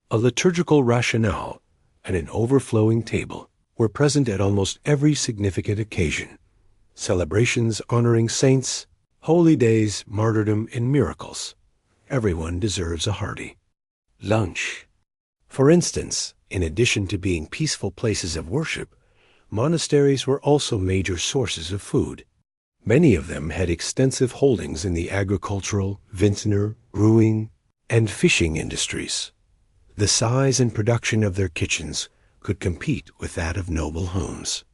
A liturgical rationale and an overflowing table were present at almost every significant occasion. Celebrations honoring saints, holy days, martyrdom, and miracles. Everyone deserves a hearty lunch. For instance, in addition to being peaceful places of worship, monasteries were also major sources of food. Many of them had extensive holdings in the agricultural, vintner, brewing, and fishing industries. The size and production of their kitchens could compete with that of noble homes.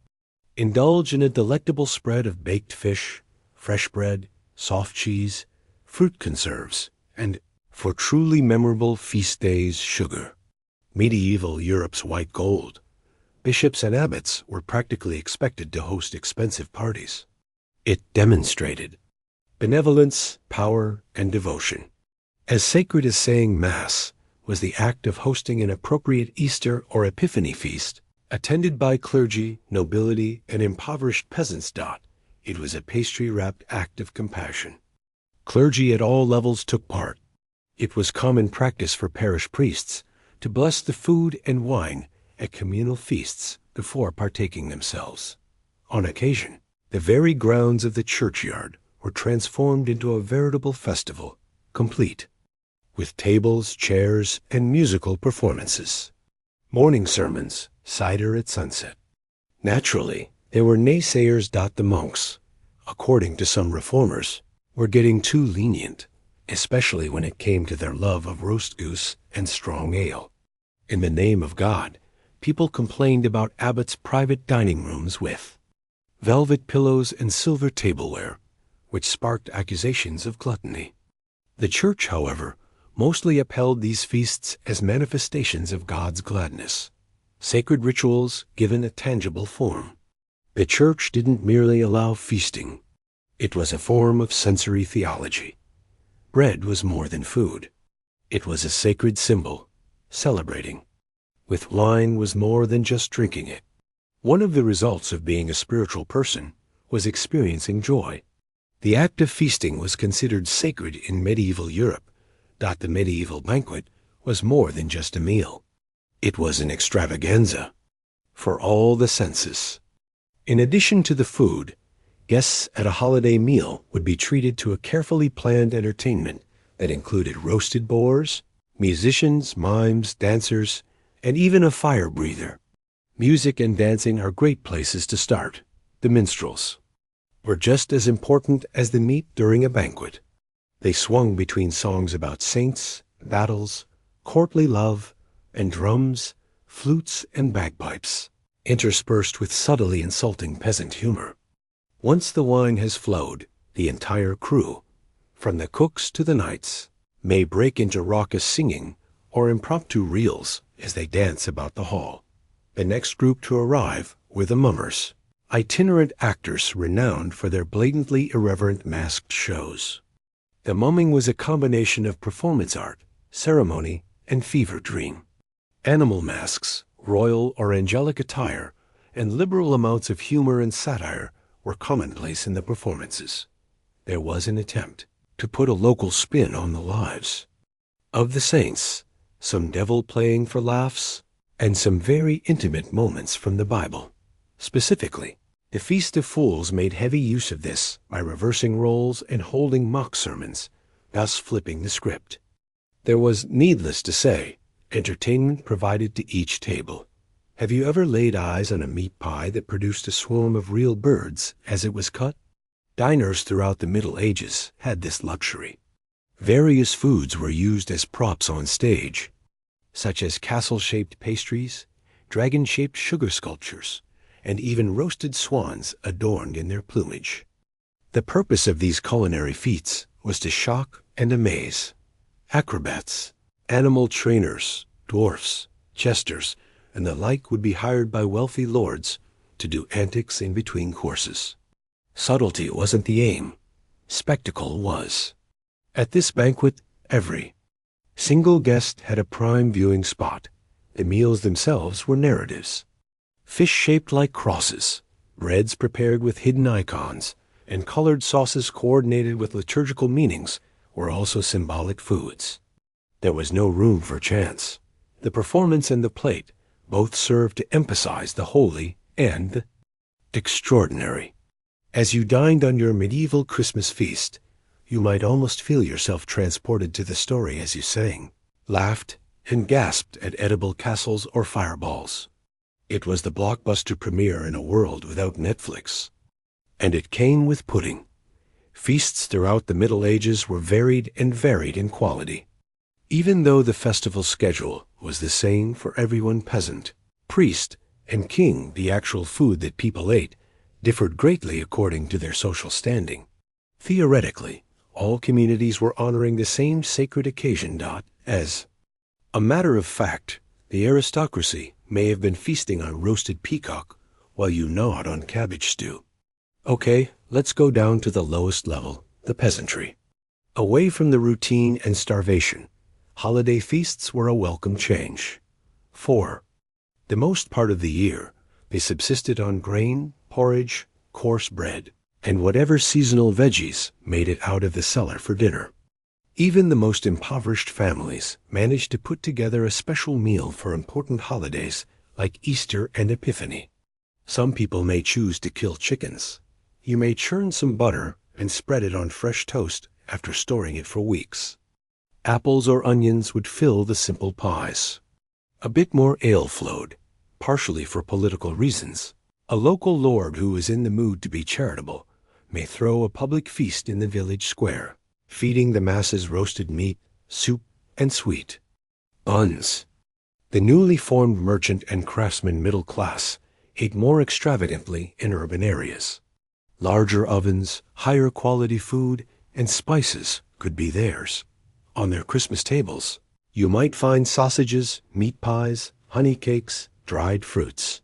Indulge in a delectable spread of baked fish, fresh bread, soft cheese, fruit conserves, and, for truly memorable feast days, sugar. Medieval Europe's white gold. Bishops and abbots were practically expected to host expensive parties. It demonstrated benevolence, power, and devotion. As sacred as saying Mass was the act of hosting an appropriate Easter or Epiphany feast, attended by clergy, nobility, and impoverished peasants. It was a pastry-wrapped act of compassion. Clergy at all levels took part. It was common practice for parish priests to bless the food and wine at communal feasts before partaking themselves. On occasion, the very grounds of the churchyard were transformed into a veritable festival, complete with tables, chairs, and musical performances. Morning sermons, cider at sunset. Naturally, there were naysayers. The monks, according to some reformers, were getting too lenient, especially when it came to their love of roast goose and strong ale. In the name of God, people complained about abbots' private dining rooms with velvet pillows and silver tableware, which sparked accusations of gluttony. The church, however, mostly upheld these feasts as manifestations of God's gladness, sacred rituals given a tangible form. The church didn't merely allow feasting. It was a form of sensory theology. Bread was more than food. It was a sacred symbol, celebrating. With wine was more than just drinking it. One of the results of being a spiritual person was experiencing joy. The act of feasting was considered sacred in medieval Europe. The medieval banquet was more than just a meal. It was an extravaganza for all the senses. In addition to the food, guests at a holiday meal would be treated to a carefully planned entertainment that included roasted boars, musicians, mimes, dancers, and even a fire breather. Music and dancing are great places to start. The minstrels were just as important as the meat during a banquet. They swung between songs about saints, battles, courtly love, and drums, flutes, and bagpipes. interspersed with subtly insulting peasant humor. Once the wine has flowed, the entire crew, from the cooks to the knights, may break into raucous singing or impromptu reels as they dance about the hall. The next group to arrive were the mummers, itinerant actors renowned for their blatantly irreverent masked shows. The mumming was a combination of performance art, ceremony, and fever dream. Animal masks, royal or angelic attire, and liberal amounts of humor and satire were commonplace in the performances. There was an attempt to put a local spin on the lives of the saints, some devil playing for laughs, and some very intimate moments from the Bible. Specifically, the Feast of Fools made heavy use of this by reversing roles and holding mock sermons, thus flipping the script. There was, needless to say, entertainment provided to each table. Have you ever laid eyes on a meat pie that produced a swarm of real birds as it was cut? Diners throughout the Middle Ages had this luxury. Various foods were used as props on stage, such as castle-shaped pastries, dragon-shaped sugar sculptures, and even roasted swans adorned in their plumage. The purpose of these culinary feats was to shock and amaze. Acrobats, animal trainers, dwarfs, jesters, and the like would be hired by wealthy lords to do antics in between courses. Subtlety wasn't the aim. Spectacle was. At this banquet, every single guest had a prime viewing spot. The meals themselves were narratives. Fish shaped like crosses, breads prepared with hidden icons, and colored sauces coordinated with liturgical meanings were also symbolic foods. There was no room for chance. The performance and the plate both served to emphasize the holy and the extraordinary. As you dined on your medieval Christmas feast, you might almost feel yourself transported to the story as you sang, laughed, and gasped at edible castles or fireballs. It was the blockbuster premiere in a world without Netflix. And it came with pudding. Feasts throughout the Middle Ages were varied in quality. Even though the festival schedule was the same for everyone, peasant, priest, and king, the actual food that people ate differed greatly according to their social standing. Theoretically, all communities were honoring the same sacred occasion. As a matter of fact, the aristocracy may have been feasting on roasted peacock while you gnawed on cabbage stew. Okay, let's go down to the lowest level, the peasantry. Away from the routine and starvation, holiday feasts were a welcome change. For the most part of the year, they subsisted on grain, porridge, coarse bread, and whatever seasonal veggies made it out of the cellar for dinner. Even the most impoverished families managed to put together a special meal for important holidays like Easter and Epiphany. Some people may choose to kill chickens. You may churn some butter and spread it on fresh toast after storing it for weeks. Apples or onions would fill the simple pies. A bit more ale flowed, partially for political reasons. A local lord who was in the mood to be charitable may throw a public feast in the village square, feeding the masses roasted meat, soup, and sweet buns. The newly formed merchant and craftsman middle class ate more extravagantly in urban areas. Larger ovens, higher quality food, and spices could be theirs. On their Christmas tables, you might find sausages, meat pies, honey cakes, dried fruits,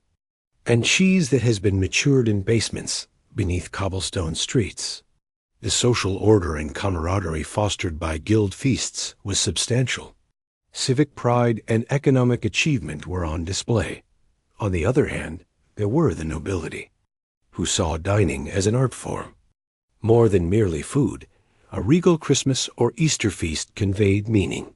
and cheese that has been matured in basements beneath cobblestone streets. The social order and camaraderie fostered by guild feasts was substantial. Civic pride and economic achievement were on display. On the other hand, there were the nobility, who saw dining as an art form. More than merely food, a regal Christmas or Easter feast conveyed meaning.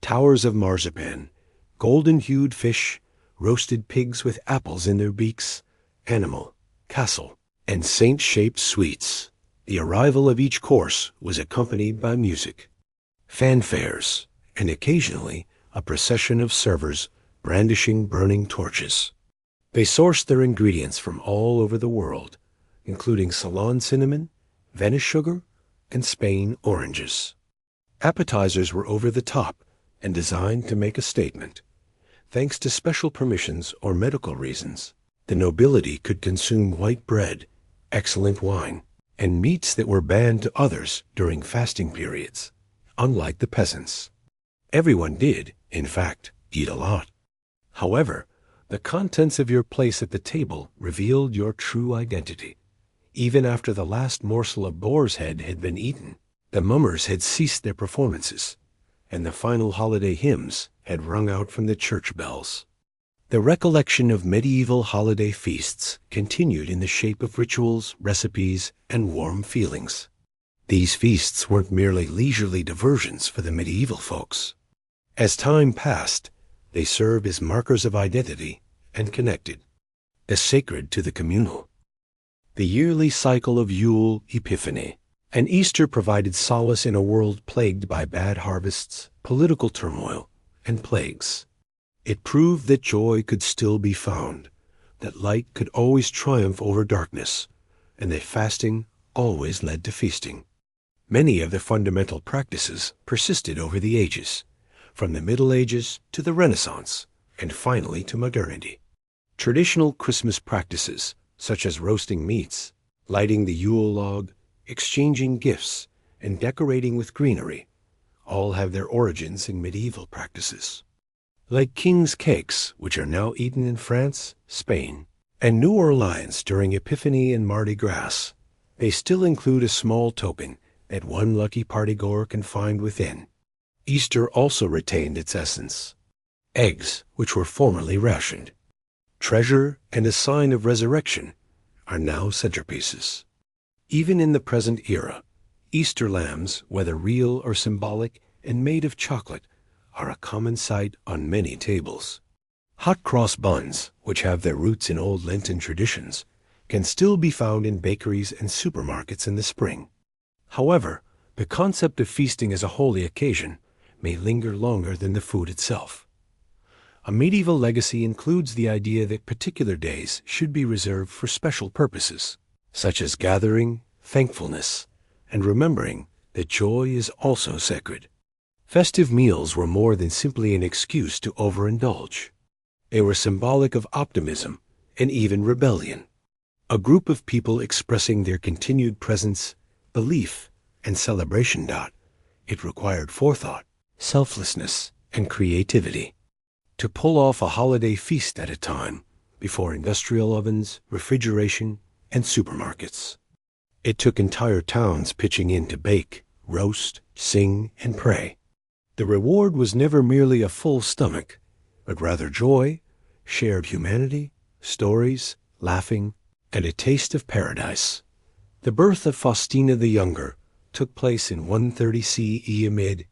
Towers of marzipan, golden-hued fish, roasted pigs with apples in their beaks, animal, castle, and saint-shaped sweets. The arrival of each course was accompanied by music, fanfares, and occasionally a procession of servers brandishing burning torches. They sourced their ingredients from all over the world, including Ceylon cinnamon, Venice sugar, and Spain oranges. Appetizers were over the top and designed to make a statement. Thanks to special permissions or medical reasons, The nobility could consume white bread, excellent wine, and meats that were banned to others during fasting periods, unlike the peasants. Everyone did, in fact, eat a lot. However, the contents of your place at the table revealed your true identity. Even after the last morsel of boar's head had been eaten, the mummers had ceased their performances, and the final holiday hymns had rung out from the church bells. The recollection of medieval holiday feasts continued in the shape of rituals, recipes, and warm feelings. These feasts weren't merely leisurely diversions for the medieval folks. As time passed, they served as markers of identity and connected, as sacred to the communal. The yearly cycle of Yule, Epiphany, and Easter provided solace in a world plagued by bad harvests, political turmoil, and plagues. It proved that joy could still be found, that light could always triumph over darkness, and that fasting always led to feasting. Many of the fundamental practices persisted over the ages, from the Middle Ages to the Renaissance, and finally to modernity. Traditional Christmas practices, such as roasting meats, lighting the Yule log, exchanging gifts, and decorating with greenery, all have their origins in medieval practices. Like king's cakes, which are now eaten in France, Spain, and New Orleans during Epiphany and Mardi Gras, they still include a small token that one lucky partygoer can find within. Easter also retained its essence. Eggs, which were formerly rationed, treasure and a sign of resurrection, are now centerpieces. Even in the present era, Easter lambs, whether real or symbolic and made of chocolate, are a common sight on many tables. Hot cross buns, which have their roots in old Lenten traditions, can still be found in bakeries and supermarkets in the spring. However, the concept of feasting as a holy occasion may linger longer than the food itself. A medieval legacy includes the idea that particular days should be reserved for special purposes, such as gathering, thankfulness, and remembering that joy is also sacred. Festive meals were more than simply an excuse to overindulge. They were symbolic of optimism and even rebellion. A group of people expressing their continued presence, belief, and celebration. It required forethought, selflessness, and creativity. To pull off a holiday feast at a time, before industrial ovens, refrigeration, and supermarkets. It took entire towns pitching in to bake, roast, sing, and pray. The reward was never merely a full stomach, but rather joy, shared humanity, stories, laughing, and a taste of paradise. The birth of Faustina the Younger took place in 130 CE amid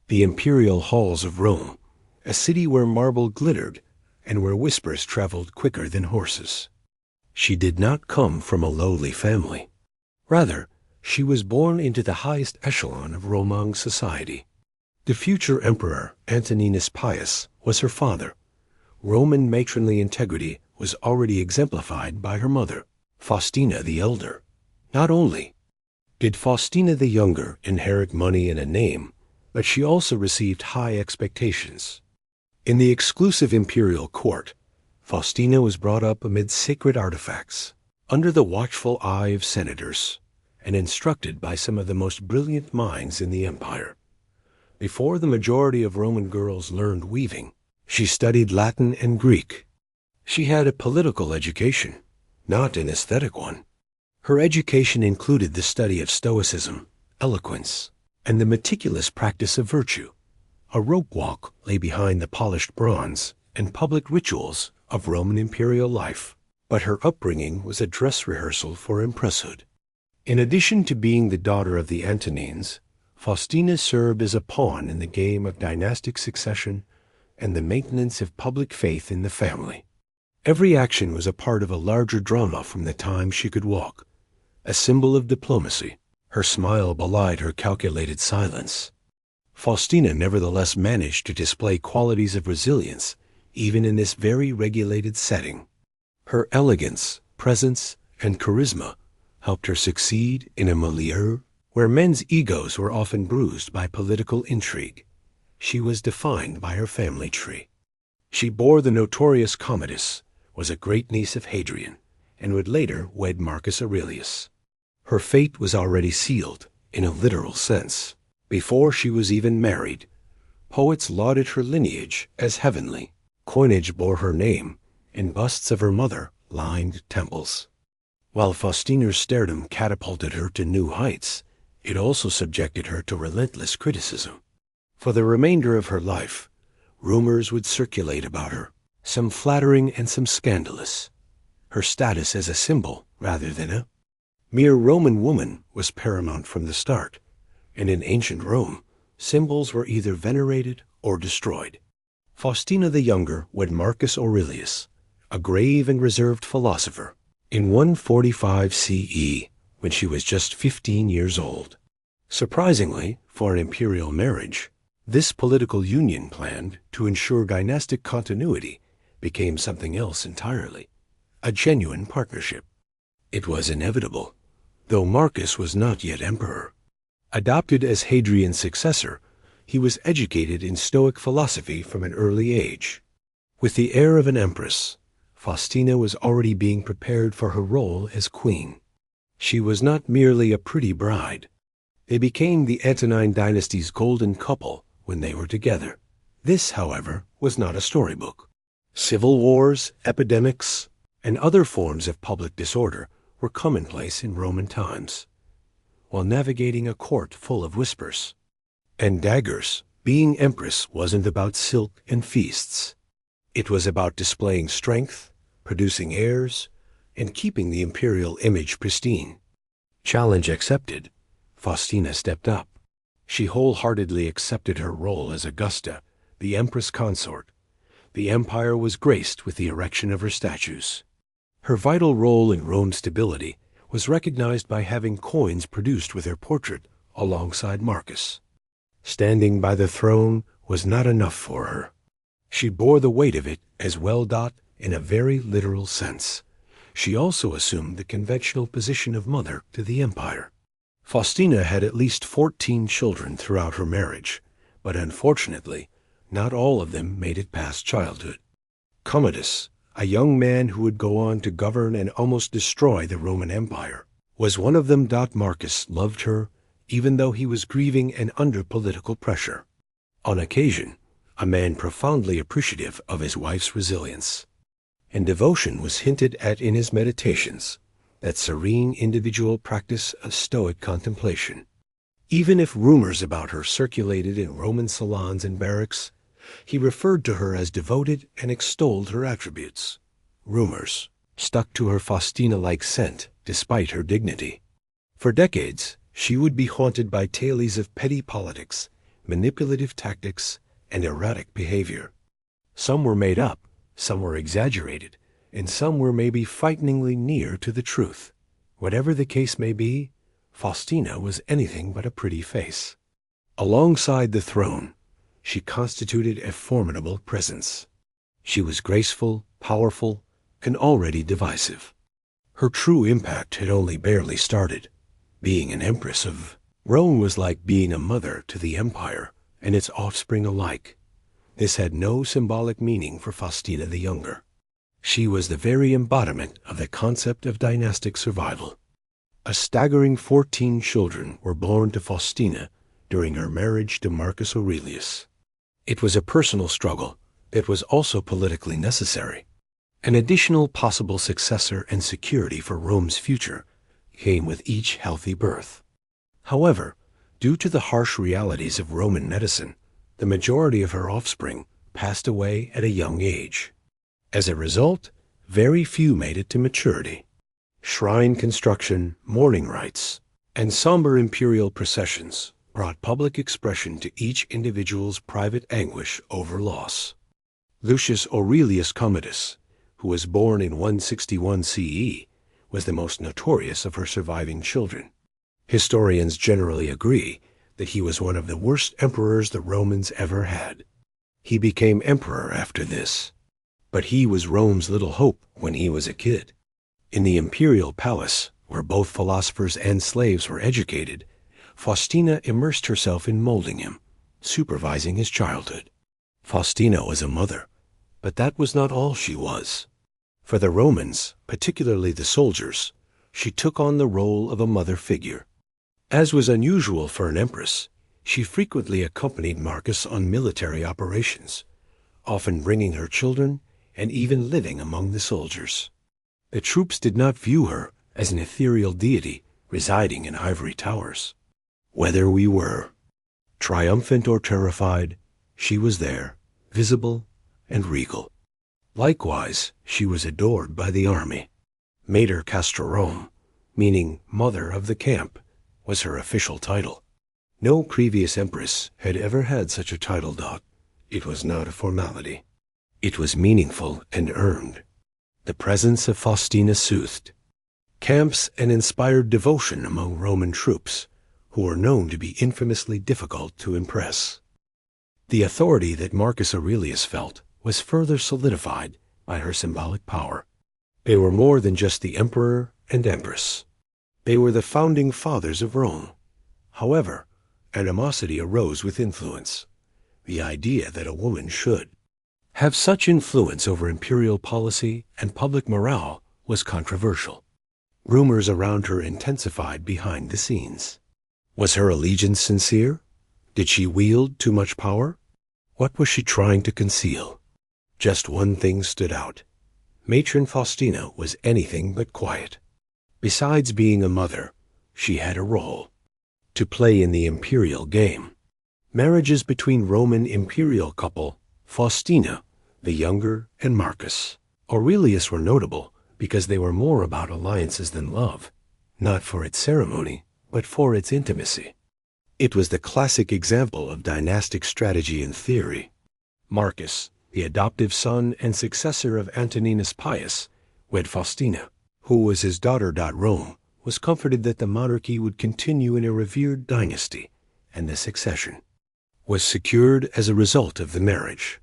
the imperial halls of Rome, a city where marble glittered and where whispers traveled quicker than horses. She did not come from a lowly family. Rather, she was born into the highest echelon of Roman society. The future emperor, Antoninus Pius, was her father. Roman matronly integrity was already exemplified by her mother, Faustina the Elder. Not only did Faustina the Younger inherit money and a name, but she also received high expectations. In the exclusive imperial court, Faustina was brought up amid sacred artifacts, under the watchful eye of senators, and instructed by some of the most brilliant minds in the empire. Before the majority of Roman girls learned weaving, she studied Latin and Greek. She had a political education, not an aesthetic one. Her education included the study of Stoicism, eloquence, and the meticulous practice of virtue. A rope walk lay behind the polished bronze and public rituals of Roman imperial life, but her upbringing was a dress rehearsal for empresshood. In addition to being the daughter of the Antonines, Faustina served as a pawn in the game of dynastic succession and the maintenance of public faith in the family. Every action was a part of a larger drama from the time she could walk, a symbol of diplomacy. Her smile belied her calculated silence. Faustina nevertheless managed to display qualities of resilience even in this very regulated setting. Her elegance, presence, and charisma helped her succeed in a milieu where men's egos were often bruised by political intrigue. She was defined by her family tree. She bore the notorious Commodus, was a great-niece of Hadrian, and would later wed Marcus Aurelius. Her fate was already sealed, in a literal sense. Before she was even married, poets lauded her lineage as heavenly. Coinage bore her name, and busts of her mother lined temples. While Faustina's stardom catapulted her to new heights, it also subjected her to relentless criticism. For the remainder of her life, rumors would circulate about her, some flattering and some scandalous. Her status as a symbol, rather than a mere Roman woman, was paramount from the start, and in ancient Rome, symbols were either venerated or destroyed. Faustina the Younger wed Marcus Aurelius, a grave and reserved philosopher, in 145 CE, when she was just 15 years old. Surprisingly, for an imperial marriage, this political union planned to ensure dynastic continuity became something else entirely, a genuine partnership. It was inevitable, though Marcus was not yet emperor. Adopted as Hadrian's successor, he was educated in Stoic philosophy from an early age. With the air of an empress, Faustina was already being prepared for her role as queen. She was not merely a pretty bride. They became the Antonine dynasty's golden couple when they were together. This, however, was not a storybook. Civil wars, epidemics, and other forms of public disorder were commonplace in Roman times. While navigating a court full of whispers and daggers, being empress wasn't about silk and feasts. It was about displaying strength, producing heirs, and keeping the imperial image pristine. Challenge accepted, Faustina stepped up. She wholeheartedly accepted her role as Augusta, the empress consort. The empire was graced with the erection of her statues. Her vital role in Rome's stability was recognized by having coins produced with her portrait alongside Marcus. Standing by the throne was not enough for her. She bore the weight of it as well. In a very literal sense. She also assumed the conventional position of mother to the empire. Faustina had at least 14 children throughout her marriage, but unfortunately, not all of them made it past childhood. Commodus, a young man who would go on to govern and almost destroy the Roman Empire, was one of them. Marcus loved her, even though he was grieving and under political pressure. On occasion, a man profoundly appreciative of his wife's resilience. And devotion was hinted at in his meditations, that serene individual practice of Stoic contemplation. Even if rumors about her circulated in Roman salons and barracks, he referred to her as devoted and extolled her attributes. Rumors stuck to her Faustina-like scent despite her dignity. For decades, she would be haunted by tales of petty politics, manipulative tactics, and erratic behavior. Some were made up, some were exaggerated, and some were maybe frighteningly near to the truth. Whatever the case may be, Faustina was anything but a pretty face. Alongside the throne, she constituted a formidable presence. She was graceful, powerful, and already divisive. Her true impact had only barely started. Being an empress of Rome was like being a mother to the empire and its offspring alike. This had no symbolic meaning for Faustina the Younger. She was the very embodiment of the concept of dynastic survival. A staggering 14 children were born to Faustina during her marriage to Marcus Aurelius. It was a personal struggle that was also politically necessary. An additional possible successor and security for Rome's future came with each healthy birth. However, due to the harsh realities of Roman medicine, the majority of her offspring passed away at a young age. As a result, very few made it to maturity. Shrine construction, mourning rites, and somber imperial processions brought public expression to each individual's private anguish over loss. Lucius Aurelius Commodus, who was born in 161 CE, was the most notorious of her surviving children. Historians generally agree that he was one of the worst emperors the Romans ever had. He became emperor after this, but he was Rome's little hope when he was a kid. In the imperial palace, where both philosophers and slaves were educated, Faustina immersed herself in molding him, supervising his childhood. Faustina was a mother, but that was not all she was. For the Romans, particularly the soldiers, she took on the role of a mother figure. As was unusual for an empress, she frequently accompanied Marcus on military operations, often bringing her children and even living among the soldiers. The troops did not view her as an ethereal deity residing in ivory towers. Whether we were triumphant or terrified, she was there, visible and regal. Likewise, she was adored by the army. Mater Castrorum, meaning mother of the camp, was her official title. No previous empress had ever had such a title. It was not a formality. It was meaningful and earned. The presence of Faustina soothed camps and inspired devotion among Roman troops, who were known to be infamously difficult to impress. The authority that Marcus Aurelius felt was further solidified by her symbolic power. They were more than just the emperor and empress. They were the founding fathers of Rome. However, animosity arose with influence. The idea that a woman should have such influence over imperial policy and public morale was controversial. Rumors around her intensified behind the scenes. Was her allegiance sincere? Did she wield too much power? What was she trying to conceal? Just one thing stood out. Matron Faustina was anything but quiet. Besides being a mother, she had a role to play in the imperial game. Marriages between Roman imperial couple Faustina, the younger, and Marcus Aurelius were notable because they were more about alliances than love, not for its ceremony, but for its intimacy. It was the classic example of dynastic strategy in theory. Marcus, the adoptive son and successor of Antoninus Pius, wed Faustina, who was his daughter. Rome was comforted that the monarchy would continue in a revered dynasty, and the succession was secured as a result of the marriage.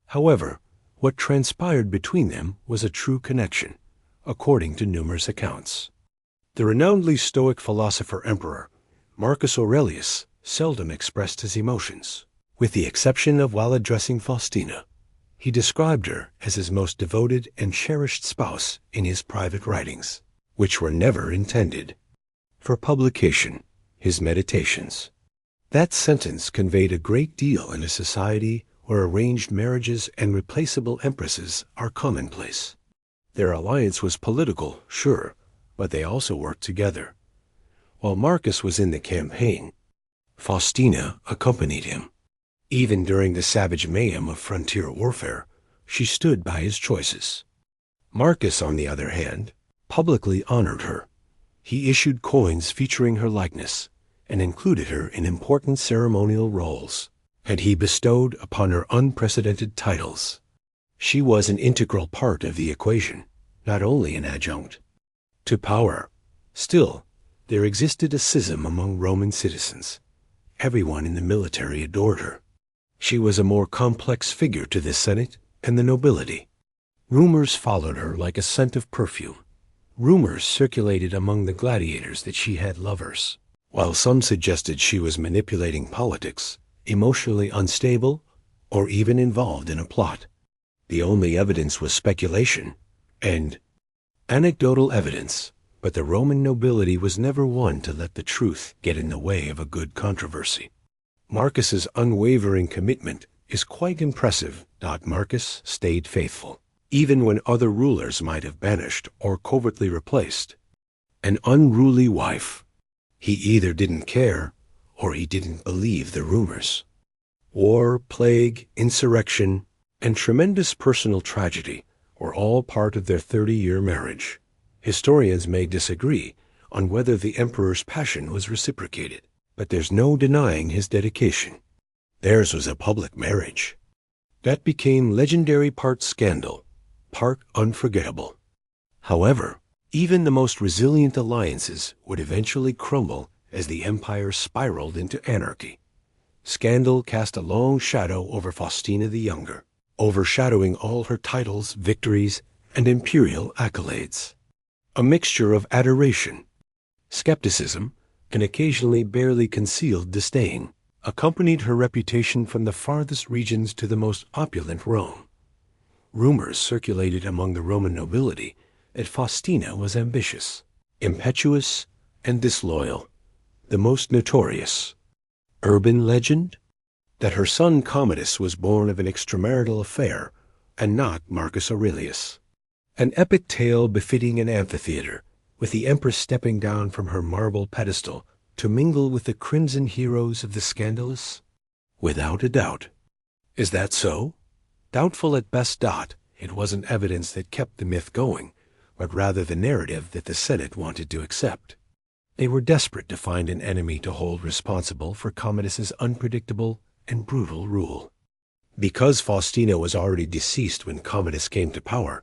However, what transpired between them was a true connection, according to numerous accounts. The renownedly stoic philosopher-emperor Marcus Aurelius seldom expressed his emotions. With the exception of while addressing Faustina, he described her as his most devoted and cherished spouse in his private writings, which were never intended for publication, his meditations. That sentence conveyed a great deal in a society where arranged marriages and replaceable empresses are commonplace. Their alliance was political, sure, but they also worked together. While Marcus was in the campaign, Faustina accompanied him. Even during the savage mayhem of frontier warfare, she stood by his choices. Marcus, on the other hand, publicly honored her. He issued coins featuring her likeness and included her in important ceremonial roles, and he bestowed upon her unprecedented titles. She was an integral part of the equation, not only an adjunct to power. Still, there existed a schism among Roman citizens. Everyone in the military adored her. She was a more complex figure to the Senate and the nobility. Rumors followed her like a scent of perfume. Rumors circulated among the gladiators that she had lovers, while some suggested she was manipulating politics, emotionally unstable, or even involved in a plot. The only evidence was speculation and anecdotal evidence, but the Roman nobility was never one to let the truth get in the way of a good controversy. Marcus's unwavering commitment is quite impressive. Marcus stayed faithful, even when other rulers might have banished or covertly replaced an unruly wife. He either didn't care or he didn't believe the rumors. War, plague, insurrection, and tremendous personal tragedy were all part of their 30-year marriage. Historians may disagree on whether the emperor's passion was reciprocated, but there's no denying his dedication. Theirs was a public marriage that became legendary, part scandal, part unforgettable. However, even the most resilient alliances would eventually crumble as the empire spiraled into anarchy. Scandal cast a long shadow over Faustina the Younger, overshadowing all her titles, victories, and imperial accolades. A mixture of adoration, skepticism, and occasionally barely concealed disdain accompanied her reputation from the farthest regions to the most opulent Rome. Rumors circulated among the Roman nobility that Faustina was ambitious, impetuous, and disloyal. The most notorious urban legend? That her son Commodus was born of an extramarital affair, and not Marcus Aurelius. An epic tale befitting an amphitheater, with the empress stepping down from her marble pedestal to mingle with the crimson heroes of the scandalous? Without a doubt. Is that so? Doubtful at best. It wasn't evidence that kept the myth going, but rather the narrative that the Senate wanted to accept. They were desperate to find an enemy to hold responsible for Commodus's unpredictable and brutal rule. Because Faustina was already deceased when Commodus came to power,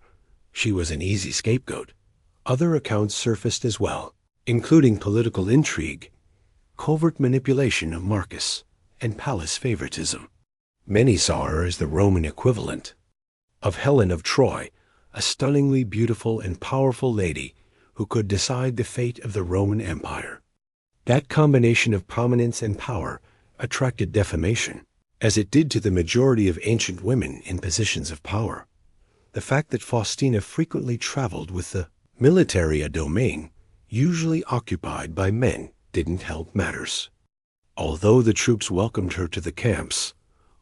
she was an easy scapegoat. Other accounts surfaced as well, including political intrigue, covert manipulation of Marcus, and palace favoritism. Many saw her as the Roman equivalent of Helen of Troy, a stunningly beautiful and powerful lady who could decide the fate of the Roman Empire. That combination of prominence and power attracted defamation, as it did to the majority of ancient women in positions of power. The fact that Faustina frequently traveled with the militaria domain, usually occupied by men, didn't help matters. Although the troops welcomed her to the camps,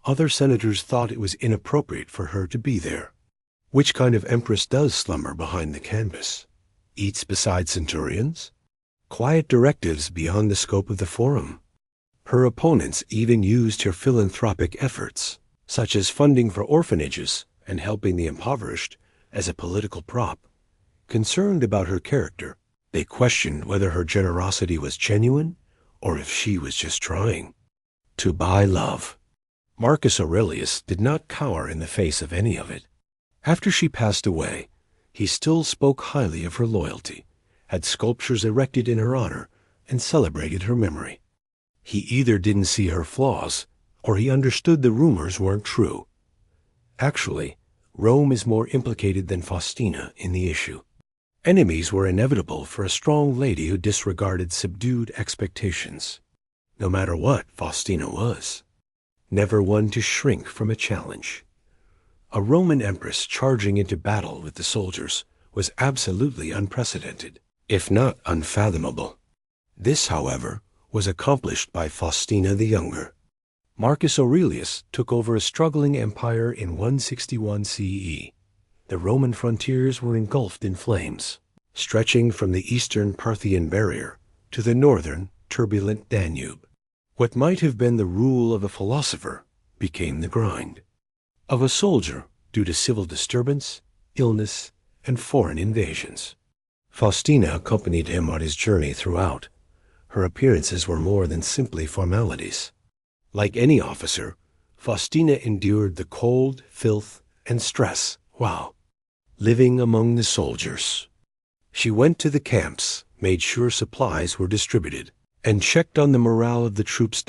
other senators thought it was inappropriate for her to be there. Which kind of empress does slumber behind the canvas? Eats beside centurions? Quiet directives beyond the scope of the forum? Her opponents even used her philanthropic efforts, such as funding for orphanages and helping the impoverished, as a political prop. Concerned about her character, they questioned whether her generosity was genuine or if she was just trying to buy love. Marcus Aurelius did not cower in the face of any of it. After she passed away, he still spoke highly of her loyalty, had sculptures erected in her honor, and celebrated her memory. He either didn't see her flaws, or he understood the rumors weren't true. Actually, Rome is more implicated than Faustina in the issue. Enemies were inevitable for a strong lady who disregarded subdued expectations. No matter what Faustina was, never one to shrink from a challenge. A Roman empress charging into battle with the soldiers was absolutely unprecedented, if not unfathomable. This, however, was accomplished by Faustina the Younger. Marcus Aurelius took over a struggling empire in 161 CE. The Roman frontiers were engulfed in flames, stretching from the eastern Parthian barrier to the northern, turbulent Danube. What might have been the rule of a philosopher became the grind of a soldier due to civil disturbance, illness, and foreign invasions. Faustina accompanied him on his journey throughout. Her appearances were more than simply formalities. Like any officer, Faustina endured the cold, filth, and stress while living among the soldiers. She went to the camps, made sure supplies were distributed, and checked on the morale of the troops.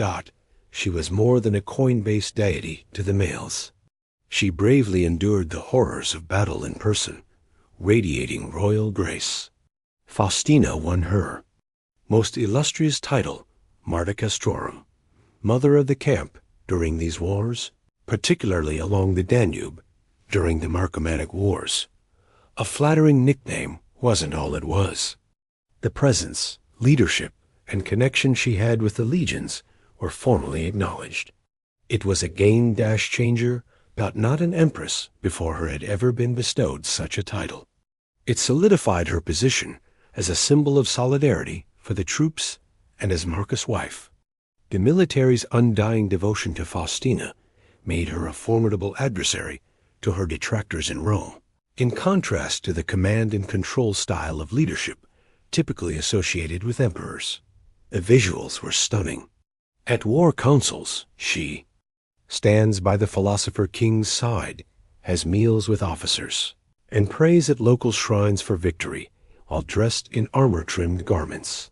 She was more than a coin-based deity to the males. She bravely endured the horrors of battle in person, radiating royal grace. Faustina won her most illustrious title, Marta Castrorum, mother of the camp during these wars, particularly along the Danube during the Marcomannic Wars. A flattering nickname wasn't all it was. The presence, leadership, and connection she had with the legions were formally acknowledged. It was a game-changer, but not an empress before her had ever been bestowed such a title. It solidified her position as a symbol of solidarity for the troops and as Marcus' wife. The military's undying devotion to Faustina made her a formidable adversary to her detractors in Rome, in contrast to the command and control style of leadership typically associated with emperors. The visuals were stunning. At war councils, she stands by the philosopher king's side, has meals with officers, and prays at local shrines for victory while dressed in armor-trimmed garments.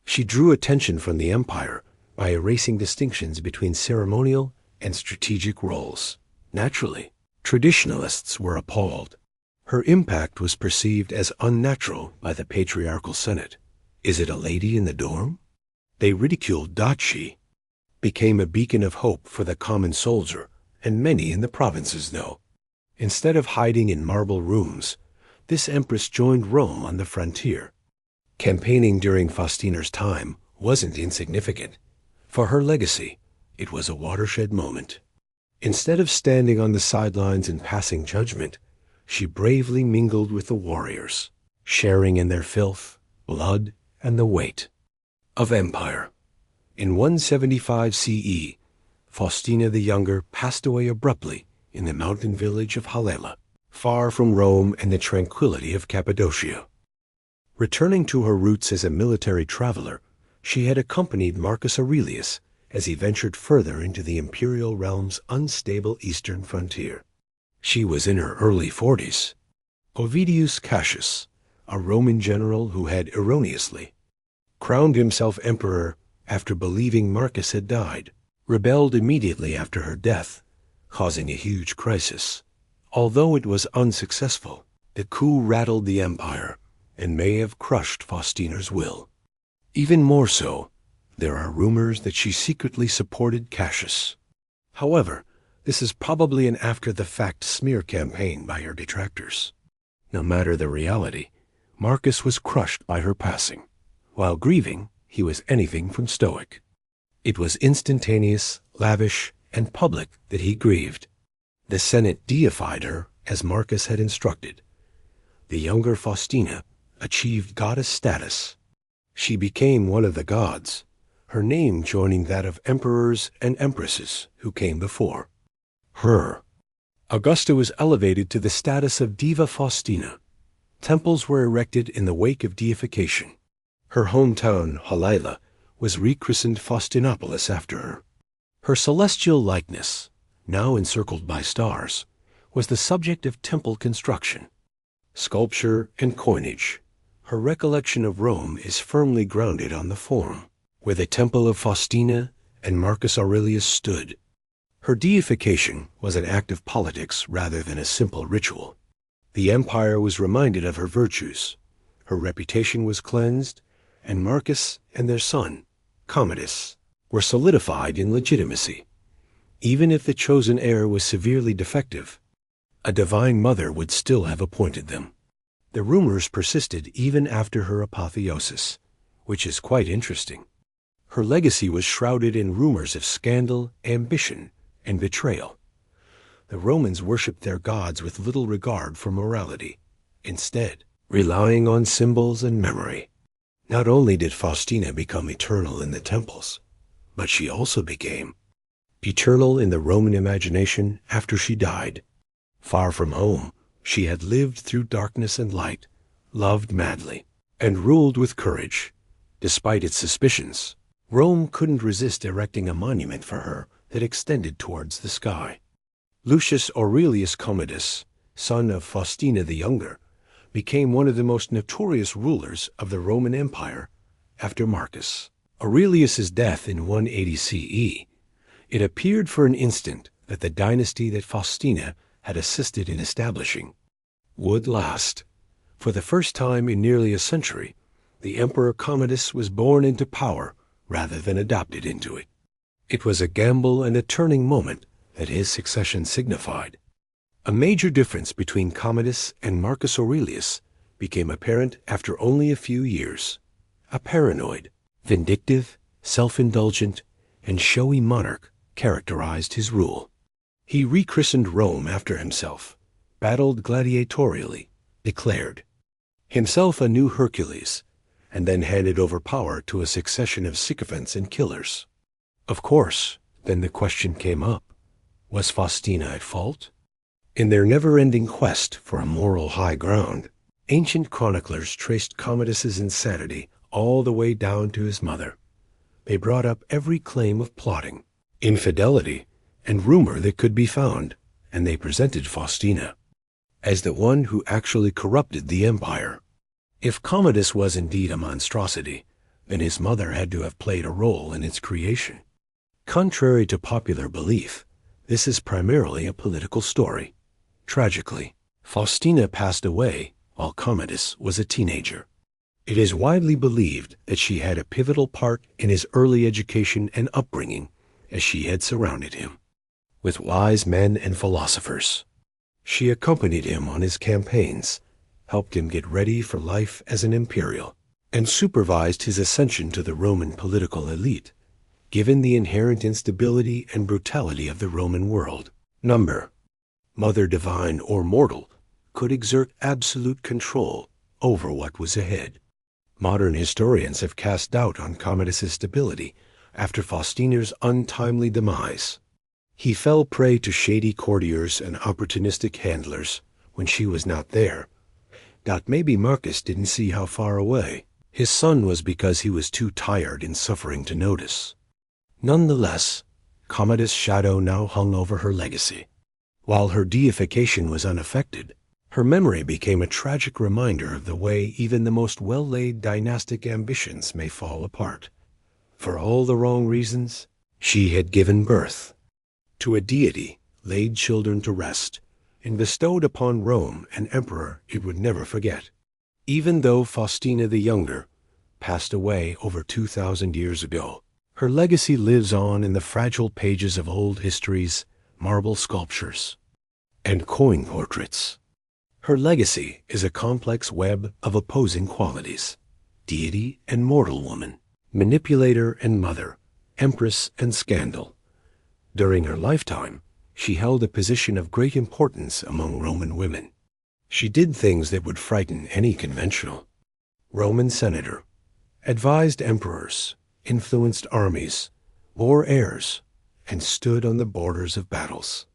She drew attention from the empire by erasing distinctions between ceremonial and strategic roles. Naturally, traditionalists were appalled. Her impact was perceived as unnatural by the patriarchal Senate. Is it a lady in the dorm? They ridiculed She became a beacon of hope for the common soldier, and many in the provinces know. Instead of hiding in marble rooms, this empress joined Rome on the frontier. Campaigning during Faustina's time wasn't insignificant. For her legacy, it was a watershed moment. Instead of standing on the sidelines and passing judgment, she bravely mingled with the warriors, sharing in their filth, blood, and the weight of empire. In 175 CE, Faustina the Younger passed away abruptly in the mountain village of Halela, far from Rome and the tranquility of Cappadocia. Returning to her roots as a military traveler, she had accompanied Marcus Aurelius as he ventured further into the imperial realm's unstable eastern frontier. She was in her early 40s. Ovidius Cassius, a Roman general who had erroneously crowned himself emperor after believing Marcus had died, rebelled immediately after her death, causing a huge crisis. Although it was unsuccessful, the coup rattled the empire and may have crushed Faustina's will. Even more so, there are rumors that she secretly supported Cassius. However, this is probably an after-the-fact smear campaign by her detractors. No matter the reality, Marcus was crushed by her passing. While grieving, he was anything from stoic. It was instantaneous, lavish, and public that he grieved. The Senate deified her as Marcus had instructed. The younger Faustina achieved goddess status. She became one of the gods, her name joining that of emperors and empresses who came before her. Augusta was elevated to the status of Diva Faustina. Temples were erected in the wake of deification. Her hometown, Halela, was rechristened Faustinopolis after her. Her celestial likeness, now encircled by stars, was the subject of temple construction, sculpture, and coinage. Her recollection of Rome is firmly grounded on the Forum, where the temple of Faustina and Marcus Aurelius stood. Her deification was an act of politics rather than a simple ritual. The empire was reminded of her virtues. Her reputation was cleansed, and Marcus and their son, Commodus, were solidified in legitimacy. Even if the chosen heir was severely defective, a divine mother would still have appointed them. The rumors persisted even after her apotheosis, which is quite interesting. Her legacy was shrouded in rumors of scandal, ambition, and betrayal. The Romans worshipped their gods with little regard for morality, instead relying on symbols and memory. Not only did Faustina become eternal in the temples, but she also became eternal in the Roman imagination after she died. Far from home, she had lived through darkness and light, loved madly, and ruled with courage. Despite its suspicions, Rome couldn't resist erecting a monument for her that extended towards the sky. Lucius Aurelius Commodus, son of Faustina the Younger, became one of the most notorious rulers of the Roman Empire after Marcus. Aurelius's death in 180 CE, it appeared for an instant that the dynasty that Faustina had assisted in establishing would last. For the first time in nearly a century, the Emperor Commodus was born into power rather than adopted into it. It was a gamble and a turning moment that his succession signified. A major difference between Commodus and Marcus Aurelius became apparent after only a few years. A paranoid, vindictive, self-indulgent, and showy monarch characterized his rule. He rechristened Rome after himself, battled gladiatorially, declared himself a new Hercules, and then handed over power to a succession of sycophants and killers. Of course, then the question came up, was Faustina at fault? In their never-ending quest for a moral high ground, ancient chroniclers traced Commodus's insanity all the way down to his mother. They brought up every claim of plotting, infidelity, and rumor that could be found, and they presented Faustina as the one who actually corrupted the empire. If Commodus was indeed a monstrosity, then his mother had to have played a role in its creation. Contrary to popular belief, this is primarily a political story. Tragically, Faustina passed away while Commodus was a teenager. It is widely believed that she had a pivotal part in his early education and upbringing, as she had surrounded him with wise men and philosophers. She accompanied him on his campaigns, helped him get ready for life as an imperial, and supervised his ascension to the Roman political elite, given the inherent instability and brutality of the Roman world. Number, Mother Divine or mortal, could exert absolute control over what was ahead. Modern historians have cast doubt on Commodus's stability after Faustina's untimely demise. He fell prey to shady courtiers and opportunistic handlers when she was not there. Maybe Marcus didn't see how far away his son was because he was too tired and suffering to notice. Nonetheless, Commodus' shadow now hung over her legacy. While her deification was unaffected, her memory became a tragic reminder of the way even the most well-laid dynastic ambitions may fall apart. For all the wrong reasons, she had given birth to a deity, laid children to rest, and bestowed upon Rome an emperor it would never forget. Even though Faustina the Younger passed away over 2,000 years ago, her legacy lives on in the fragile pages of old histories, marble sculptures, and coin portraits. Her legacy is a complex web of opposing qualities: deity and mortal woman, manipulator and mother, empress and scandal. During her lifetime, she held a position of great importance among Roman women. She did things that would frighten any conventional Roman senator, advised emperors, influenced armies, bore heirs, and stood on the borders of battles.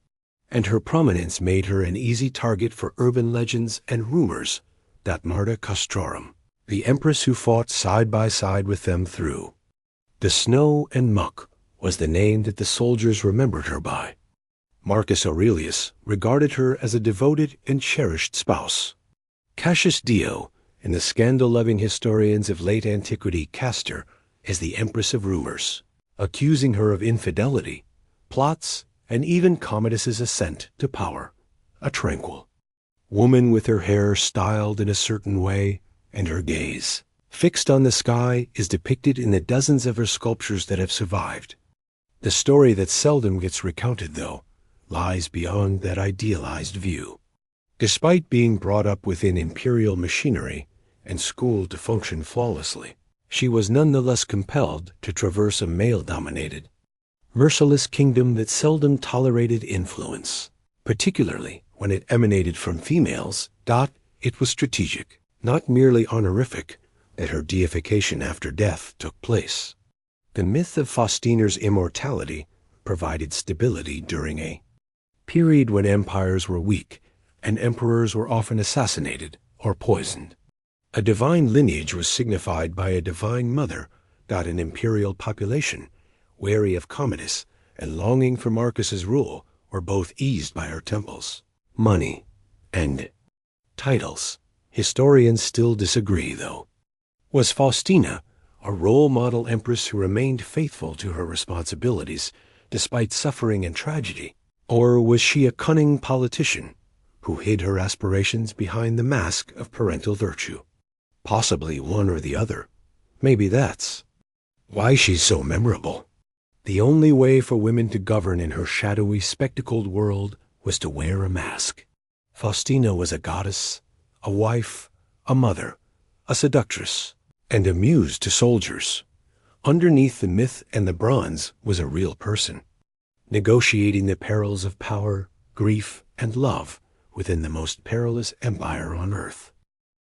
And her prominence made her an easy target for urban legends and rumors. Marta Castrorum, the empress who fought side by side with them through the snow and muck, was the name that the soldiers remembered her by. Marcus Aurelius regarded her as a devoted and cherished spouse. Cassius Dio and the scandal-loving historians of late antiquity cast her as the empress of rumors, accusing her of infidelity, plots, and even Commodus's ascent to power. A tranquil woman with her hair styled in a certain way and her gaze fixed on the sky is depicted in the dozens of her sculptures that have survived. The story that seldom gets recounted, though, lies beyond that idealized view. Despite being brought up within imperial machinery and schooled to function flawlessly, she was nonetheless compelled to traverse a male-dominated, merciless kingdom that seldom tolerated influence, particularly when it emanated from females. It was strategic, not merely honorific, that her deification after death took place. The myth of Faustina's immortality provided stability during a period when empires were weak and emperors were often assassinated or poisoned. A divine lineage was signified by a divine mother. An imperial population, wary of Commodus and longing for Marcus's rule, were both eased by her temples, money, and titles. Historians still disagree, though. Was Faustina a role model empress who remained faithful to her responsibilities despite suffering and tragedy? Or was she a cunning politician who hid her aspirations behind the mask of parental virtue? Possibly one or the other. Maybe that's why she's so memorable. The only way for women to govern in her shadowy, spectacled world was to wear a mask. Faustina was a goddess, a wife, a mother, a seductress, and a muse to soldiers. Underneath the myth and the bronze was a real person, negotiating the perils of power, grief, and love within the most perilous empire on earth.